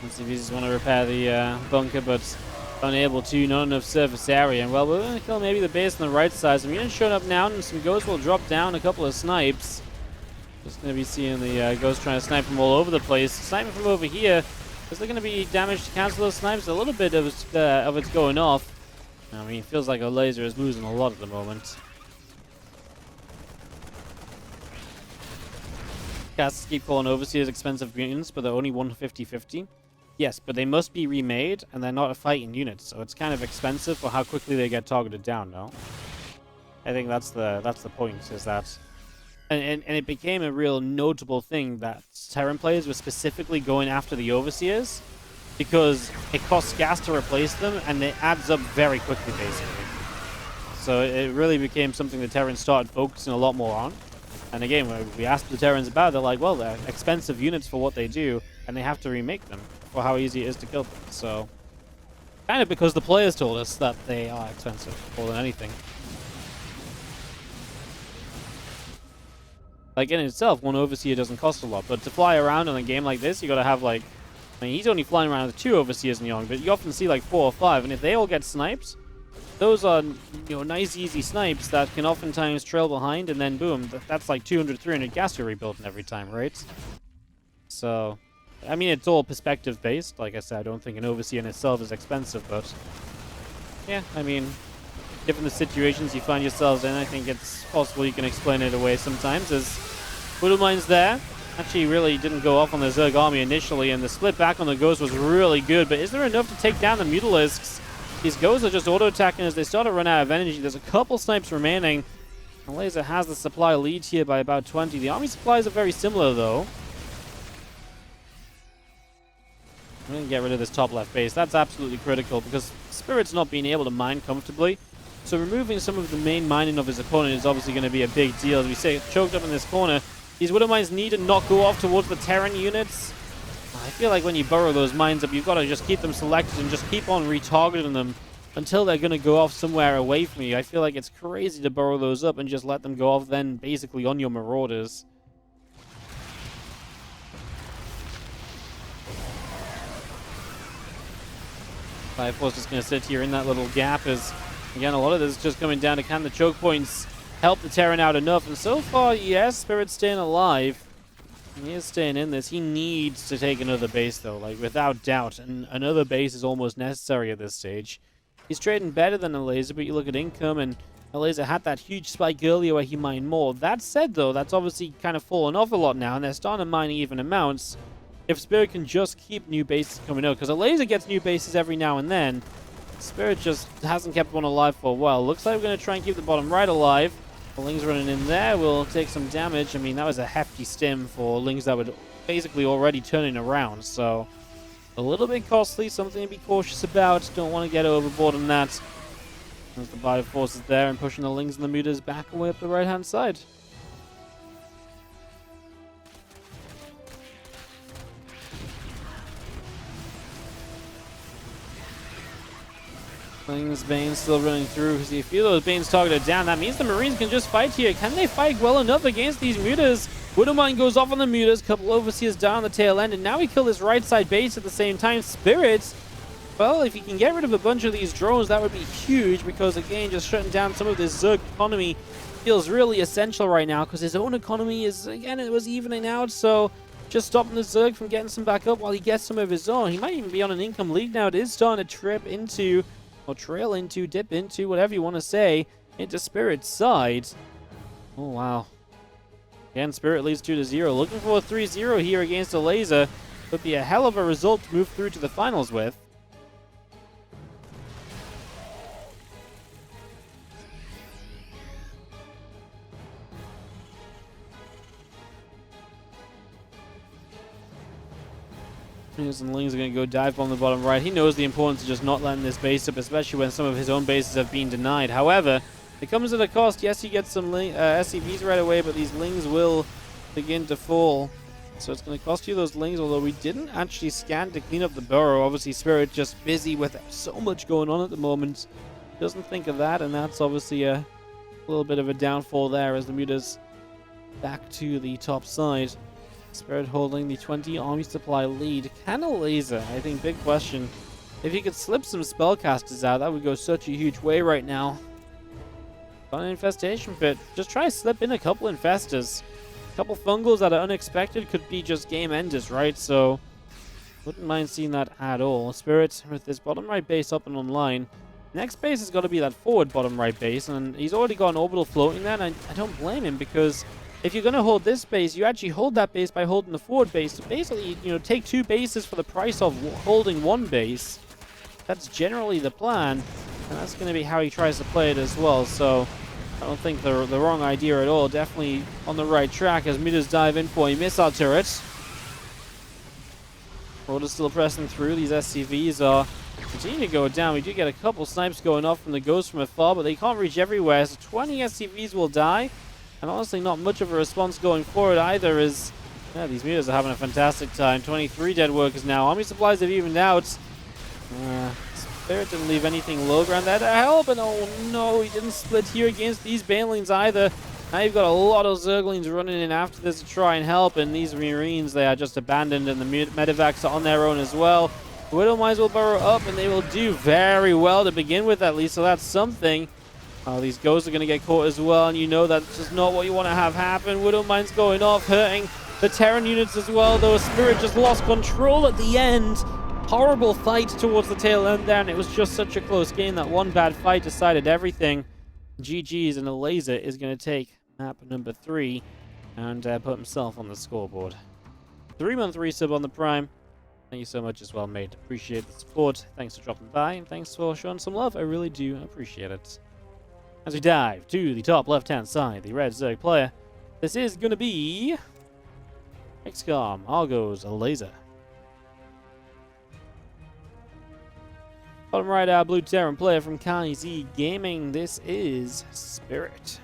Let's see if he just want to repair the bunker, but unable to. Not enough surface area. And well, we're going to kill maybe the base on the right side. Some units showing up now, and some Ghosts will drop down a couple of snipes. Just going to be seeing the Ghost trying to snipe from all over the place. Sniping from over here. Is there going to be damage to cancel those snipes? A little bit of it's going off. I mean, it feels like Elazer is losing a lot at the moment. Casters keep calling Overseers expensive units, but they're only 150-50. Yes, but they must be remade, and they're not a fighting unit, so it's kind of expensive for how quickly they get targeted down, no? I think that's the point, is that... And it became a real notable thing that Terran players were specifically going after the Overseers, because it costs gas to replace them, and it adds up very quickly, basically. So it really became something the Terrans started focusing a lot more on. And again, when we asked the Terrans about it, they're like, well, they're expensive units for what they do, and they have to remake them for how easy it is to kill them. So, kind of because the players told us that they are expensive more than anything. Like, in itself, one Overseer doesn't cost a lot, but to fly around in a game like this, you gotta have, like... I mean, he's only flying around with 2 Overseers in Young, but you often see, like, 4 or 5, and if they all get sniped, those are, you know, nice, easy snipes that can oftentimes trail behind, and then, boom, that's like 200, 300 gas you're rebuilding every time, right? So, I mean, it's all perspective-based. Like I said, I don't think an Overseer in itself is expensive, but... yeah, I mean... given the situations you find yourselves in, I think it's possible you can explain it away sometimes, as Widowmine's there. Actually, really didn't go off on the Zerg army initially, and the split back on the Ghost was really good, but is there enough to take down the Mutalisks? These Ghosts are just auto-attacking as they start to run out of energy. There's a couple snipes remaining. Elazer has the supply lead here by about 20. The army supplies are very similar, though. I'm going to get rid of this top left base. That's absolutely critical, because Spirit's not being able to mine comfortably. So removing some of the main mining of his opponent is obviously going to be a big deal. As we say, choked up in this corner. These Widowmines need to not go off towards the Terran units. I feel like when you burrow those mines up, you've got to just keep them selected and just keep on retargeting them until they're going to go off somewhere away from you. I feel like it's crazy to burrow those up and just let them go off then basically on your Marauders. Fire Force just going to sit here in that little gap as, again, a lot of this is just coming down to can the choke points help the Terran out enough. And so far, yes, Spirit's staying alive. He is staying in this. He needs to take another base, though, like, without doubt. And another base is almost necessary at this stage. He's trading better than Elazer, but you look at income, and Elazer had that huge spike earlier where he mined more. That said, though, that's obviously kind of fallen off a lot now, and they're starting to mine even amounts. If Spirit can just keep new bases coming out, because Elazer gets new bases every now and then, Spirit just hasn't kept one alive for a while. Looks like we're going to try and keep the bottom right alive. The Lings running in there will take some damage. I mean, that was a hefty stim for Lings that were basically already turning around, so a little bit costly, something to be cautious about. Don't want to get overboard on that. As the Bio Force is there and pushing the Lings and the Mutas back away up the right-hand side. Lings, Banes still running through. See a few of those Banes targeted down. That means the Marines can just fight here. Can they fight well enough against these Mutas? Widowmine goes off on the Mutas. Couple Overseers down on the tail end. And now we kill this right side base at the same time. Spirits, well, if you can get rid of a bunch of these drones, that would be huge. Because, again, just shutting down some of this Zerg economy feels really essential right now. Because his own economy is, again, it was evening out. So just stopping the Zerg from getting some back up while he gets some of his own. He might even be on an income lead now. It is starting to trip into... or trail into, dip into, whatever you want to say, into Spirit's side. Oh, wow. Again, Spirit leads 2-0. Looking for a 3-0 here against Elazer. Would be a hell of a result to move through to the finals with. And Ling's are going to go dive bomb the bottom right. He knows the importance of just not letting this base up, especially when some of his own bases have been denied. However, it comes at a cost. Yes, he gets some SCVs right away, but these Lings will begin to fall. So it's going to cost you those Lings, although we didn't actually scan to clean up the burrow. Obviously, Spirit just busy with so much going on at the moment. Doesn't think of that, and that's obviously a little bit of a downfall there as the Muta's back to the top side. Spirit holding the 20 army supply lead. Can Elazer? I think big question. If he could slip some spellcasters out, that would go such a huge way right now. Got an infestation pit. Just try to slip in a couple infestors. A couple fungals that are unexpected could be just game enders, right? So wouldn't mind seeing that at all. Spirit with this bottom right base up and online. Next base has got to be that forward bottom right base, and he's already got an orbital floating there, and I don't blame him, because if you're going to hold this base, you actually hold that base by holding the forward base. So basically, you know, take two bases for the price of holding one base. That's generally the plan, and that's going to be how he tries to play it as well. So I don't think the wrong idea at all. Definitely on the right track as Mutas dive in for a missile turret. Rotor's still pressing through. These SCVs are continuing to go down. We do get a couple snipes going off from the Ghost from afar, but they can't reach everywhere. So 20 SCVs will die. And honestly, not much of a response going forward either, as yeah, these Mutas are having a fantastic time. 23 dead workers now. Army supplies have evened out. Spirit didn't leave anything low ground there to help, and oh no, he didn't split here against these Banelings either. Now you've got a lot of Zerglings running in after this to try and help, and these Marines, they are just abandoned, and the Medivacs are on their own as well. The Widow Mines will burrow up, and they will do very well to begin with at least, so that's something. These Ghosts are going to get caught as well, and you know that's just not what you want to have happen. Widow Mines going off, hurting the Terran units as well, though Spirit just lost control at the end. Horrible fight towards the tail end there, and it was just such a close game that one bad fight decided everything. GG's, and Elazer is going to take map number 3 and put himself on the scoreboard. 3-month resub on the Prime. Thank you so much as well, mate. Appreciate the support. Thanks for dropping by, and thanks for showing some love. I really do appreciate it. As we dive to the top left-hand side, the red Zerg player, this is going to be XCOM Argo's Elazer. Bottom right, our blue Terran player from Kai Z Gaming, this is Spirit.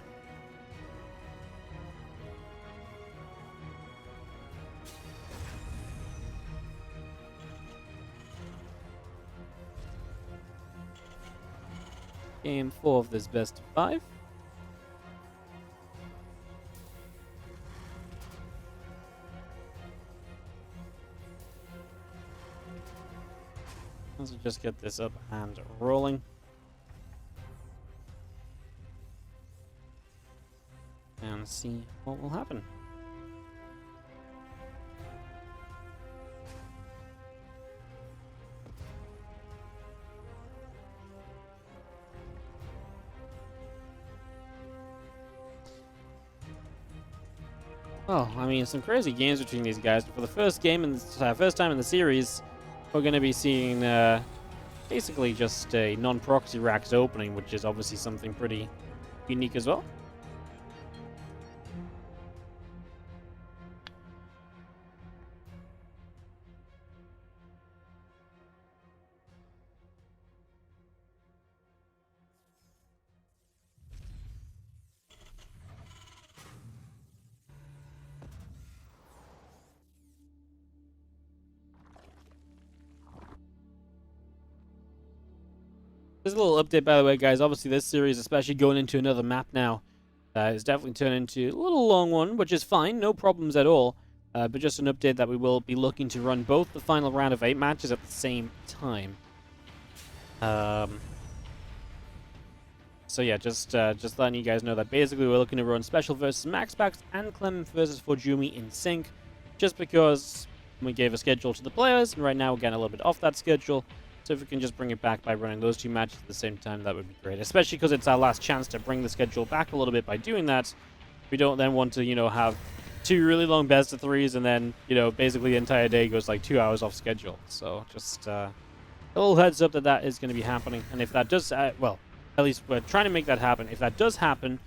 Game 4 of this best of 5. Let's just get this up and rolling. And see what will happen. Well, I mean, some crazy games between these guys. For the first game and first time in the series, we're going to be seeing basically just a non-proxy racks opening, which is obviously something pretty unique as well. There's a little update, by the way, guys. Obviously, this series, especially going into another map now, is definitely turned into a little long one, which is fine. No problems at all. But just an update that we will be looking to run both the final round of 8 matches at the same time. So yeah, just letting you guys know that basically we're looking to run Special versus Max Packs and Clement versus Forjumi in sync, just because we gave a schedule to the players, and right now we're getting a little bit off that schedule. So if we can just bring it back by running those 2 matches at the same time, that would be great. Especially because it's our last chance to bring the schedule back a little bit by doing that. We don't then want to, you know, have 2 really long best of 3s, and then, you know, basically the entire day goes like 2 hours off schedule. So just a little heads up that that is going to be happening. And if that does, well, at least we're trying to make that happen. If that does happen,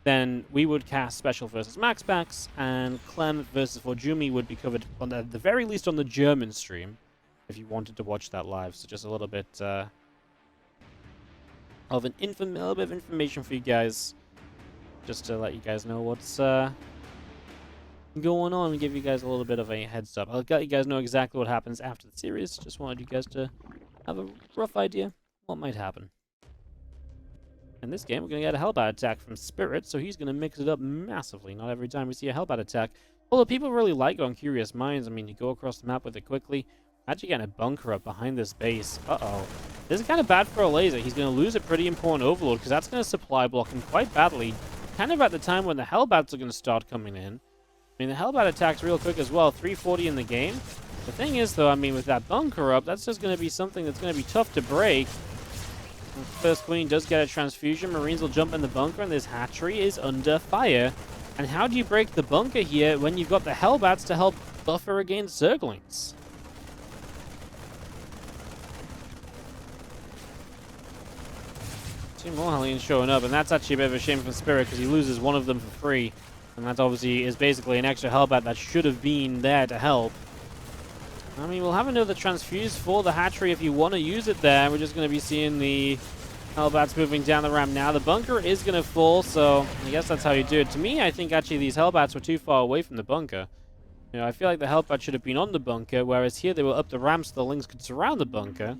then we would cast Special versus Max Packs, and Clem versus Forjumi would be covered on the very least on the German stream, if you wanted to watch that live. So just a little bit of a little bit of information for you guys, just to let you guys know what's going on and give you guys a little bit of a heads up. I'll let you guys know exactly what happens after the series. Just wanted you guys to have a rough idea what might happen. In this game, we're going to get a Hellbat attack from Spirit, so he's going to mix it up massively. Not every time we see a Hellbat attack. Although people really like it on Curious Minds. I mean, you go across the map with it quickly. Actually getting a bunker up behind this base. Uh-oh. This is kind of bad for Elazer. He's going to lose a pretty important overload, because that's going to supply block him quite badly. Kind of at the time when the Hellbats are going to start coming in. I mean, the Hellbat attacks real quick as well. 340 in the game. The thing is, though, I mean, with that bunker up, that's just going to be something that's going to be tough to break. First Queen does get a transfusion. Marines will jump in the bunker, and this hatchery is under fire. And how do you break the bunker here when you've got the Hellbats to help buffer against Zerglings? Two more Hellions showing up, and that's actually a bit of a shame from Spirit, because he loses one of them for free. And that obviously is basically an extra Hellbat that should have been there to help. I mean, we'll have another transfuse for the hatchery if you want to use it there. We're just going to be seeing the Hellbats moving down the ramp now. The bunker is going to fall, so I guess that's how you do it. To me, I think actually these Hellbats were too far away from the bunker. You know, I feel like the Hellbat should have been on the bunker, whereas here they were up the ramp so the Lynx could surround the bunker.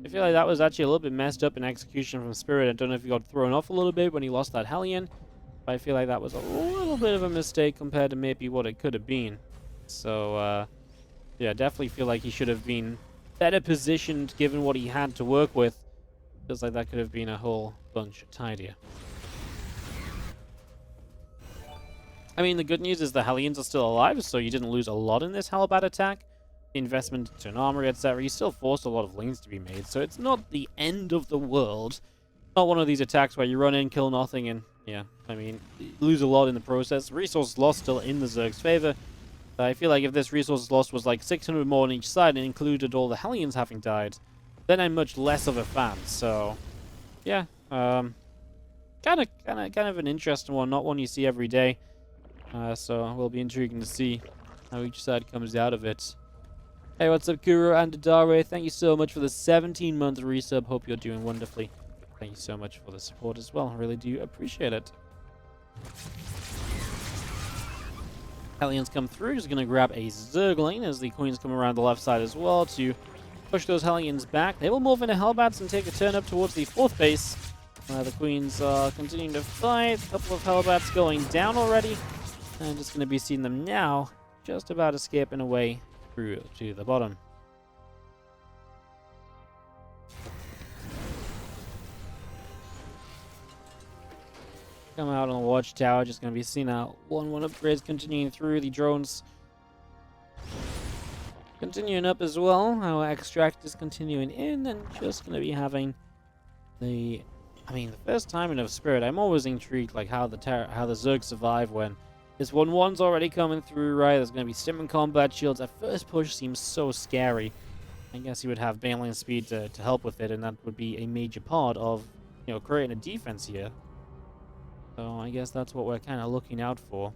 I feel like that was actually a little bit messed up in execution from Spirit. I don't know if he got thrown off a little bit when he lost that Hellion, but I feel like that was a little bit of a mistake compared to maybe what it could have been. So, yeah, definitely feel like he should have been better positioned given what he had to work with. Feels like that could have been a whole bunch tidier. I mean, the good news is the Hellions are still alive, so you didn't lose a lot in this Hellbat attack. The investment into an armory, etc. You still forced a lot of links to be made, so it's not the end of the world. Not one of these attacks where you run in, kill nothing, and yeah, I mean, you lose a lot in the process. Resource loss still in the Zerg's favor. I feel like if this resource loss was like 600 more on each side and included all the Hellions having died, then I'm much less of a fan. So, yeah, kind of an interesting one, not one you see every day. So it will be intriguing to see how each side comes out of it. Hey, what's up, Kuro and Dadare? Thank you so much for the 17-month resub. Hope you're doing wonderfully. Thank you so much for the support as well. I really do appreciate it. Hellions come through, just going to grab a Zergling as the Queens come around the left side as well to push those Hellions back. They will move into Hellbats and take a turn up towards the 4th base. The Queens are continuing to fight. A couple of Hellbats going down already. And just going to be seeing them now just about escaping away through to the bottom. Come out on the watchtower, just going to be seeing out 1-1 upgrades continuing through. The drones continuing up as well. Our extract is continuing in, and just going to be having the, I mean, the first time in a Spirit, I'm always intrigued like how the Zerg survive when this 1-1's already coming through, right? There's going to be stim and combat shields. That first push seems so scary. I guess you would have baneline speed to help with it, and that would be a major part of, you know, creating a defense here. So I guess that's what we're kind of looking out for.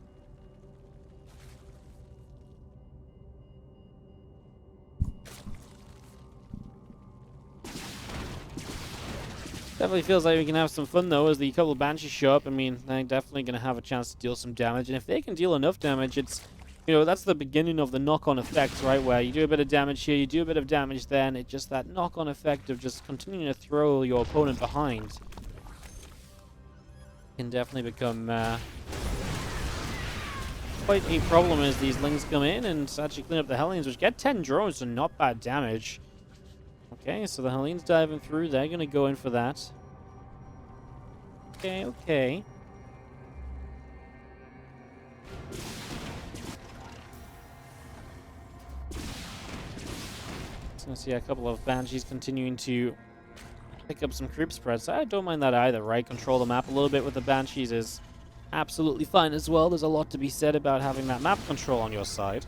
Definitely feels like we can have some fun though as the couple of Banshees show up. I mean, they're definitely going to have a chance to deal some damage. And if they can deal enough damage, it's, you know, that's the beginning of the knock-on effects, right? Where you do a bit of damage here, you do a bit of damage there, and it's just that knock-on effect of just continuing to throw your opponent behind. Can definitely become quite a problem as these Lings come in and actually clean up the Hellions, which get 10 drones, so not bad damage. Okay, so the Hellions diving through, they're going to go in for that. Okay, okay. So I see a couple of Banshees continuing to pick up some creep spreads. I don't mind that either, right? Control the map a little bit with the Banshees is absolutely fine as well. There's a lot to be said about having that map control on your side.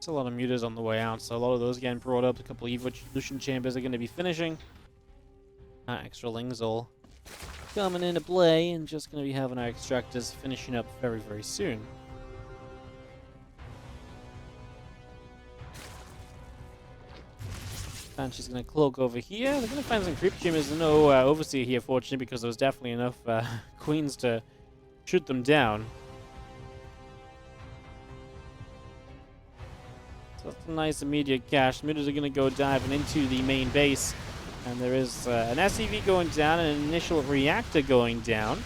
A lot of mutas on the way out, so a lot of those getting brought up. A couple of evolution chambers are going to be finishing. Extra lings all coming into play, and just going to be having our extractors finishing up very, very soon. Banshee's going to cloak over here. They're going to find some creep chambers. There's no overseer here, fortunately, because there was definitely enough queens to shoot them down. That's a nice immediate cache. Mutas are going to go diving into the main base. And there is an SCV going down and an initial reactor going down.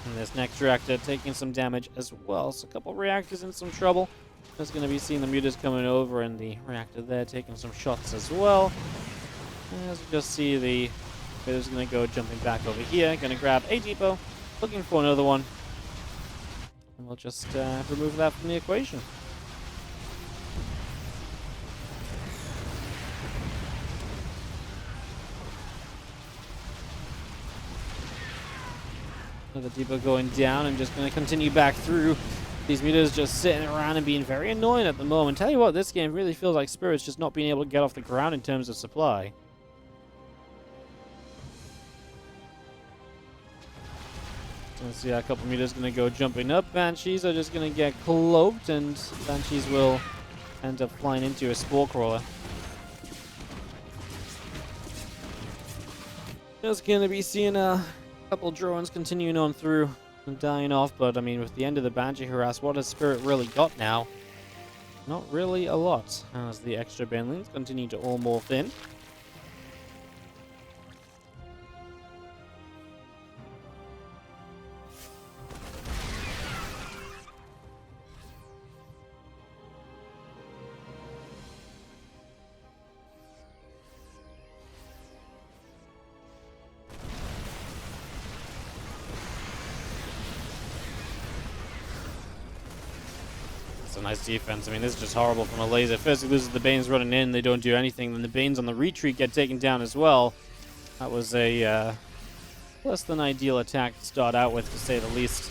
And this next reactor taking some damage as well. So a couple reactors in some trouble. Just going to be seeing the mutas coming over and the reactor there taking some shots as well. As you just see, the mutas going to go jumping back over here. Going to grab a depot. Looking for another one. And we'll just remove that from the equation. The depot going down and just going to continue back through. These mutas just sitting around and being very annoying at the moment. Tell you what, this game really feels like Spirit's just not being able to get off the ground in terms of supply. So see a couple mutas going to go jumping up. Banshees are just going to get cloaked, and Banshees will end up flying into a spore crawler. Just going to be seeing a couple drones continuing on through and dying off, but I mean, with the end of the Banshee harass, what has Spirit really got now? Not really a lot, as the extra banelings continue to all morph in. A nice defense. I mean, this is just horrible from Elazer. First he loses the Banes running in, they don't do anything. Then the Banes on the retreat get taken down as well. That was a less than ideal attack to start out with, to say the least.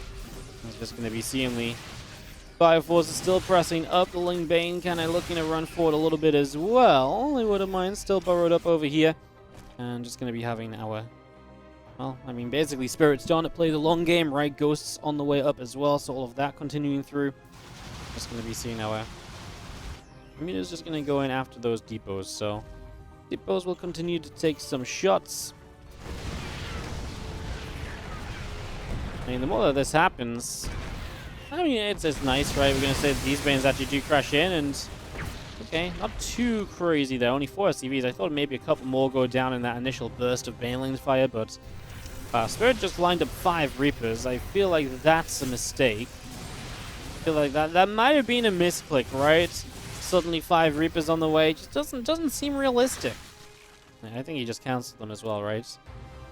It's just going to be seeing the Bioforce is still pressing up. The Ling Bane kind of looking to run forward a little bit as well. They wouldn't mind, still burrowed up over here. And just going to be having our... Well, I mean, basically Spirit's starting to play the long game, right? Ghosts on the way up as well, so all of that continuing through. Just going to be seeing our mutas just going to go in after those depots, so depots will continue to take some shots. I mean, the more that this happens, I mean, it's nice, right? We're going to say that these Banes actually do crash in, and okay, not too crazy there. Only 4 SCVs. I thought maybe a couple more go down in that initial burst of Banelings fire, but Spirit just lined up 5 Reapers. I feel like that's a mistake. I feel like that might have been a misclick, right? Suddenly 5 Reapers on the way. It just doesn't seem realistic. I think he just canceled them as well, right?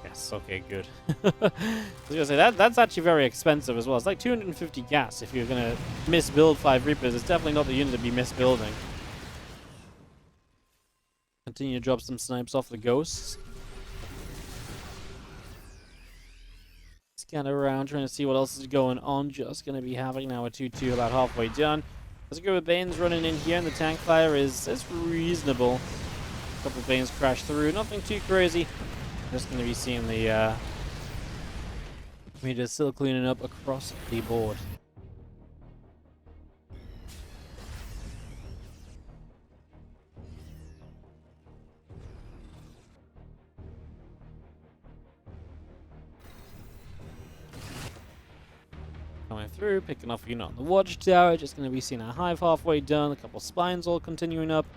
Yes, okay, good. I was gonna say that's actually very expensive as well. It's like 250 gas if you're gonna misbuild 5 Reapers. It's definitely not the unit to be misbuilding. Continue to drop some snipes off the ghosts. Scan around, trying to see what else is going on. Just going to be having now a 2-2 about halfway done. There's a group of Banes running in here, and the tank fire is reasonable. A couple of Banes crash through, nothing too crazy. Just going to be seeing the meters still cleaning up across the board. Coming through, picking off a unit on the watchtower. Just going to be seeing our hive halfway done. A couple spines all continuing up.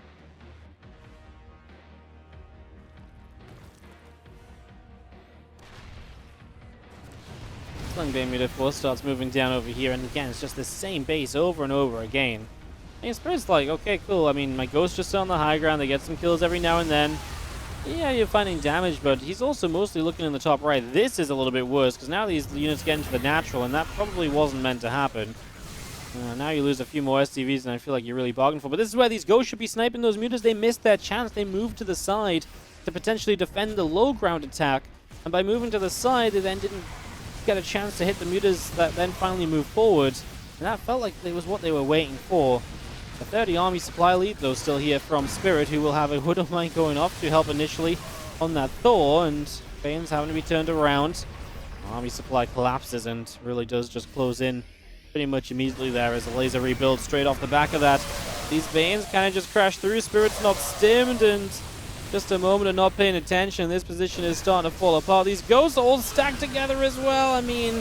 Sling Bane Meter Force starts moving down over here, and again, it's just the same base over and over again. And Spirit's like, okay, cool. I mean, my Ghosts just sit on the high ground. They get some kills every now and then. Yeah, you're finding damage, but he's also mostly looking in the top right. This is a little bit worse, because now these units get into the natural, and that probably wasn't meant to happen. Now you lose a few more SCVs, and I feel like you're really bargaining for. But this is where these ghosts should be sniping those mutas. They missed their chance. They moved to the side to potentially defend the low ground attack. And by moving to the side, they then didn't get a chance to hit the mutas that then finally moved forward. And that felt like it was what they were waiting for. The 30 army supply lead, though, still here from Spirit, who will have a Widow Mine going off to help initially on that Thor. And Bane's having to be turned around. Army supply collapses and really does just close in pretty much immediately there as a laser rebuild straight off the back of that. These Banes kind of just crash through. Spirit's not stimmed, and just a moment of not paying attention. This position is starting to fall apart. These ghosts are all stacked together as well. I mean,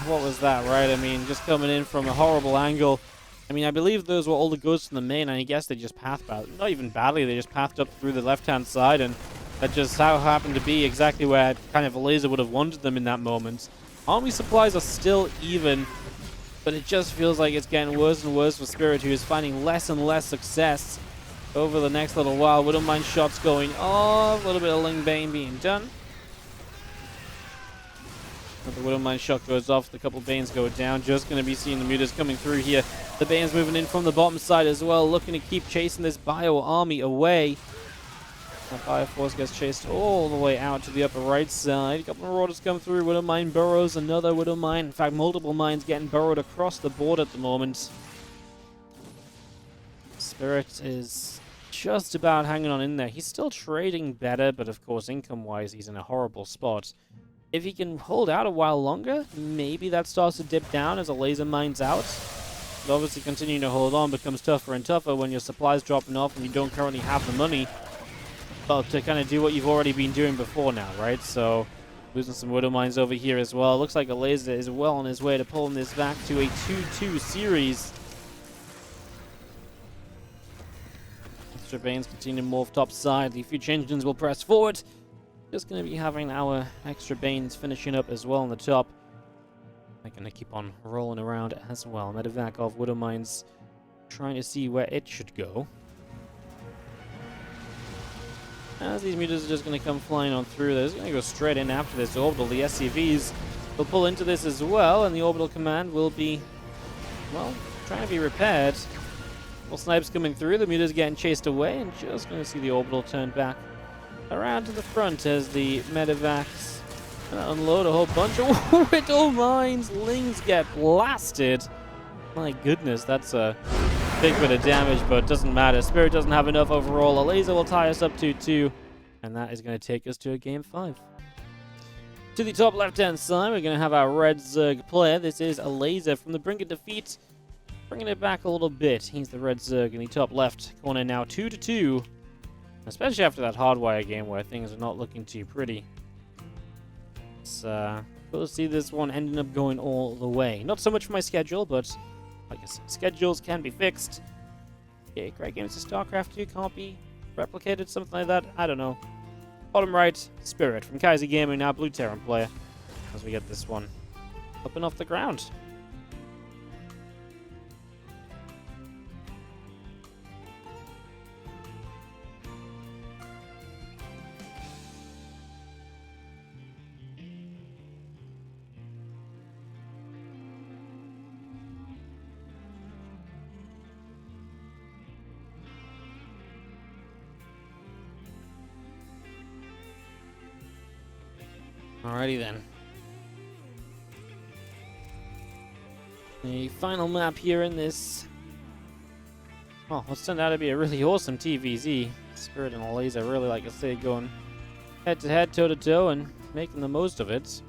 what was that, right? I mean, just coming in from a horrible angle. I mean, I believe those were all the ghosts in the main, and I guess they just pathed bad. Not even badly, they just pathed up through the left-hand side, and that just how happened to be exactly where kind of a laser would have wanted them in that moment. Army supplies are still even, but it just feels like it's getting worse and worse for Spirit, who is finding less and less success over the next little while. Wouldn't mind shots going off, a little bit of Ling Bane being done. But the Widowmine shot goes off, the couple Banes go down. Just going to be seeing the mutas coming through here. The Banes moving in from the bottom side as well, looking to keep chasing this Bio army away. That Bio Force gets chased all the way out to the upper right side. A couple of Marauders come through. Widowmine burrows, another Widowmine. In fact, multiple mines getting burrowed across the board at the moment. Spirit is just about hanging on in there. He's still trading better, but of course, income-wise, he's in a horrible spot. If he can hold out a while longer, maybe that starts to dip down as a laser mines out. But obviously, continuing to hold on becomes tougher and tougher when your supply's dropping off and you don't currently have the money to kind of do what you've already been doing before now, right? So, losing some Widow Mines over here as well. Looks like Elazer is well on his way to pulling this back to a 2-2 series. Extra Banes continue to morph top side. The future engines will press forward. Just going to be having our extra Banes finishing up as well on the top. They're going to keep on rolling around as well. Medevac of Widow Mines trying to see where it should go. As these mutas are just going to come flying on through, they're just going to go straight in after this orbital. The SCVs will pull into this as well, and the orbital command will be, well, trying to be repaired. Well, snipes coming through, the mutas getting chased away, and just going to see the orbital turn back around to the front as the medevacs unload a whole bunch of Widow Mines. Lings get blasted. My goodness, that's a big bit of damage, but it doesn't matter. Spirit doesn't have enough overall. Elazer will tie us up 2-2, and that is going to take us to a game 5. To the top left-hand side, we're going to have our red Zerg player. This is Elazer from the Brink of Defeat, bringing it back a little bit. He's the red Zerg in the top left corner now, 2-2. Especially after that hardwire game where things are not looking too pretty. So, we'll see this one ending up going all the way. Not so much for my schedule, but like I said, schedules can be fixed. Yeah, great games of StarCraft 2 can't be replicated, something like that. I don't know. Bottom right, Spirit from Kaiser Gaming, now Blue Terran player. As we get this one up and off the ground. Alrighty then. The final map here in this, well, what's turned out to be a really awesome TVZ. Spirit and Elazer really, like I say, going head-to-head, toe-to-toe, and making the most of it.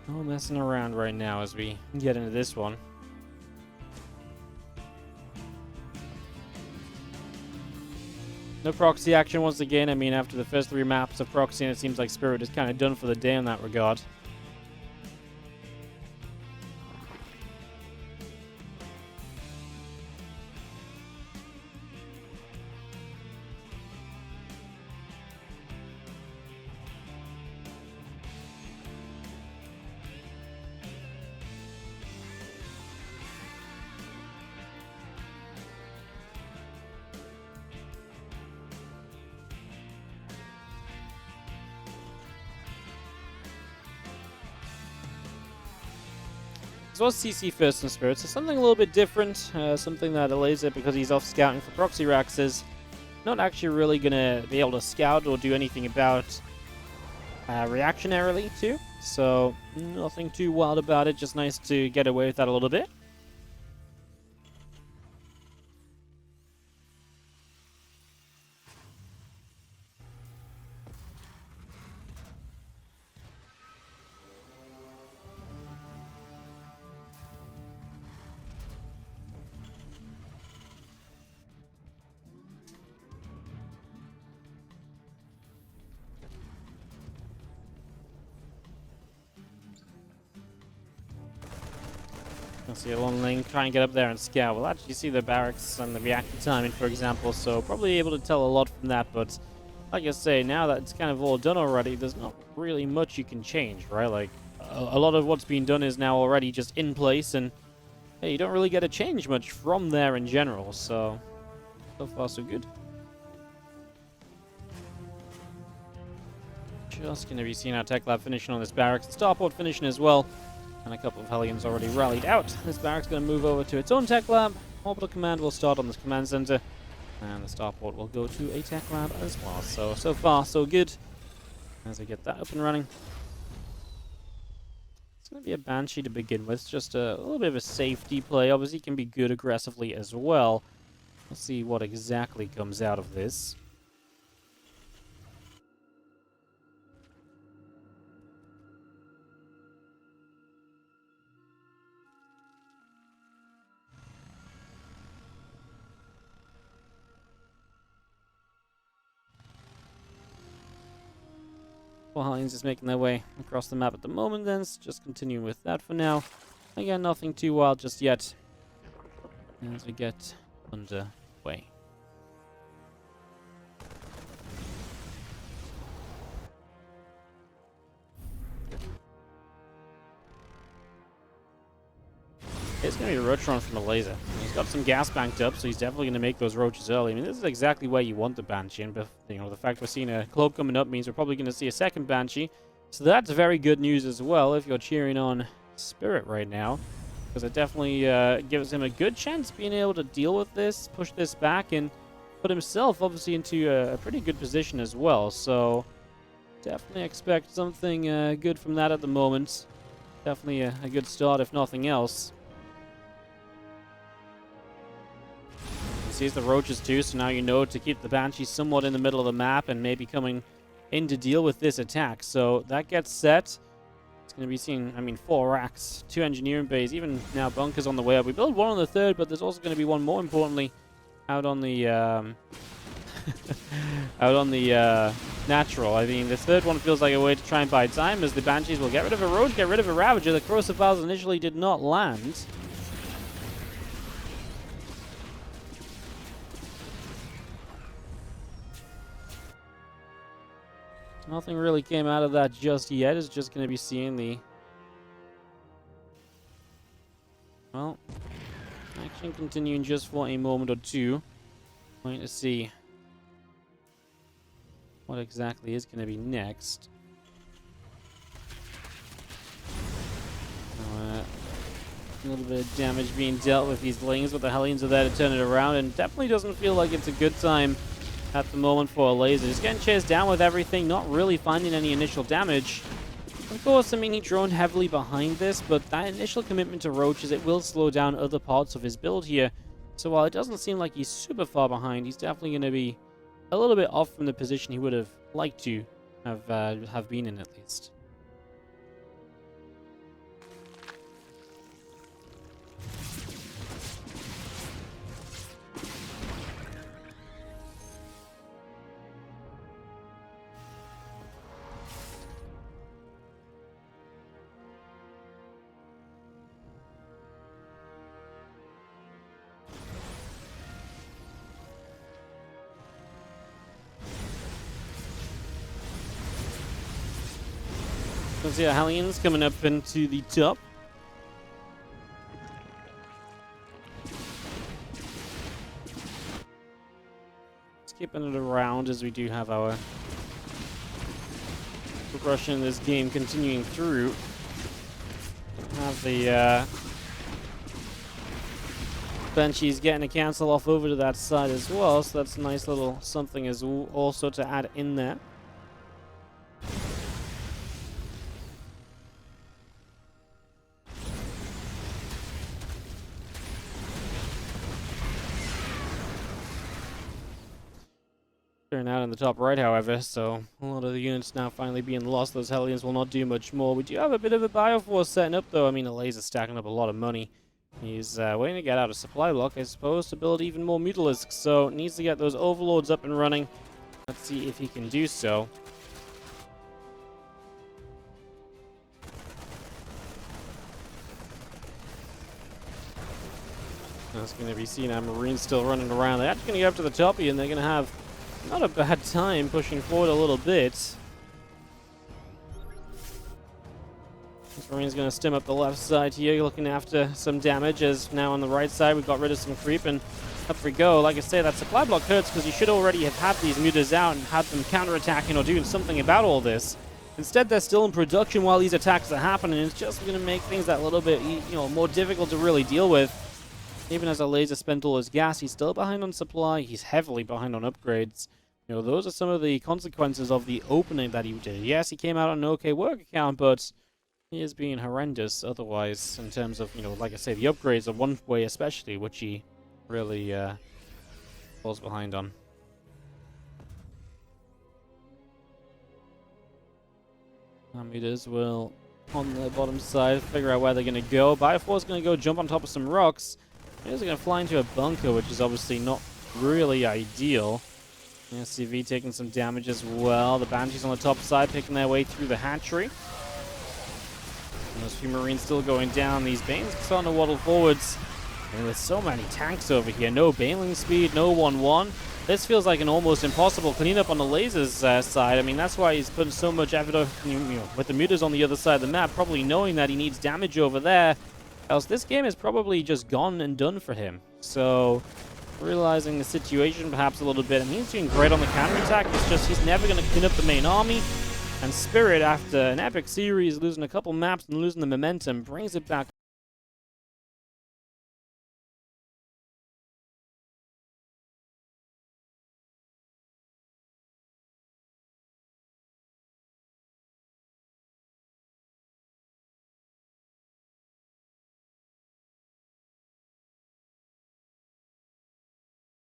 No messing around right now as we get into this one. No proxy action once again. I mean, after the first 3 maps of proxying, it seems like Spirit is kind of done for the day in that regard. This was CC first in Spirit, so something a little bit different. Something that Elazer, because he's off scouting for proxy racks, is not actually really going to be able to scout or do anything about reactionarily to. So nothing too wild about it, just nice to get away with that a little bit. You'll see a long lane, try and get up there and scout. We'll actually see the barracks and the reactor timing, for example, so probably able to tell a lot from that, but like I say, now that it's kind of all done already, there's not really much you can change, right? Like, a lot of what's being done is now already just in place, and hey, you don't really get to change much from there in general, so far so good. Just going to be seeing our tech lab finishing on this barracks, starport finishing as well. And a couple of Hellions already rallied out. This barrack's going to move over to its own tech lab. Orbital command will start on this command center. And the starport will go to a tech lab as well. So far, so good. As we get that up and running. It's going to be a Banshee to begin with. Just a little bit of a safety play. Obviously, it can be good aggressively as well. We'll see what exactly comes out of this. Hellions is making their way across the map at the moment, then just continuing with that for now. Again, nothing too wild just yet as we get underway. It's going to be a roach run from Elazer. He's got some gas banked up, so he's definitely going to make those roaches early. I mean, this is exactly where you want the Banshee, and you know, the fact we're seeing a cloak coming up means we're probably going to see a second Banshee. So that's very good news as well if you're cheering on Spirit right now, because it definitely gives him a good chance being able to deal with this, push this back, and put himself obviously into a pretty good position as well. So definitely expect something good from that at the moment. Definitely a good start if nothing else. Sees the roaches too, so now you know to keep the Banshee somewhat in the middle of the map and maybe coming in to deal with this attack. So that gets set. It's going to be seeing, I mean, 4 racks, 2 engineering bays, even now bunkers on the way up. We build one on the third, but there's also going to be one more importantly out on the natural. I mean, this third one feels like a way to try and buy time, as the Banshees will get rid of a roach, get rid of a Ravager. The Corrosive Files initially did not land. Nothing really came out of that just yet. It's just going to be seeing the, well, action continuing just for a moment or two. Going to see what exactly is going to be next. A little bit of damage being dealt with these lings, but the Hellions are there to turn it around, and definitely doesn't feel like it's a good time at the moment for Elazer. Just getting chased down with everything, not really finding any initial damage. Of course, I mean, he droned heavily behind this, but that initial commitment to roaches, it will slow down other parts of his build here. So while it doesn't seem like he's super far behind, he's definitely going to be a little bit off from the position he would have liked to have been in, at least. Let's see our Hellions coming up into the top. Skipping it around as we do have our progression in this game continuing through. Have the Banshee's getting a cancel off over to that side as well, so that's a nice little something as also to add in there. Turn out in the top right, however, so a lot of the units now finally being lost. Those Hellions will not do much more. We do have a bit of a Bioforce setting up, though. I mean, Elazer stacking up a lot of money. He's waiting to get out of supply block, I suppose, to build even more Mutalisks, so needs to get those Overlords up and running. Let's see if he can do so. That's going to be seen. Our Marines still running around. They're actually going to go up to the top here, and they're going to have not a bad time pushing forward a little bit. This Marine's going to stem up the left side here, looking after some damage, as now on the right side we got rid of some creep, and up we go. Like I say, that supply block hurts because you should already have had these mutas out and had them counterattacking or doing something about all this. Instead, they're still in production while these attacks are happening, and it's just going to make things that little bit, more difficult to really deal with. Even as Elazer spent all his gas, he's still behind on supply. He's heavily behind on upgrades. Those are some of the consequences of the opening that he did. Yes, he came out on an okay work account, but he is being horrendous otherwise in terms of, like I say, the upgrades are one way especially, which he really falls behind on. Meters will, on the bottom side, figure out where they're going to go. Bioforce is going to go jump on top of some rocks. He's going to fly into a bunker, which is obviously not really ideal. SCV taking some damage as well. The Banshees on the top side picking their way through the hatchery. And those few Marines still going down. These Banes starting to waddle forwards. And with so many tanks over here, no bailing speed, no 1-1. This feels like an almost impossible cleanup on the Lasers side. I mean, that's why he's putting so much effort with the mutas on the other side of the map, probably knowing that he needs damage over there. Else this game is probably just gone and done for him. So, realizing the situation perhaps a little bit, and he's doing great on the counterattack. It's just he's never going to clean up the main army. And Spirit, after an epic series, losing a couple maps and losing the momentum, brings it back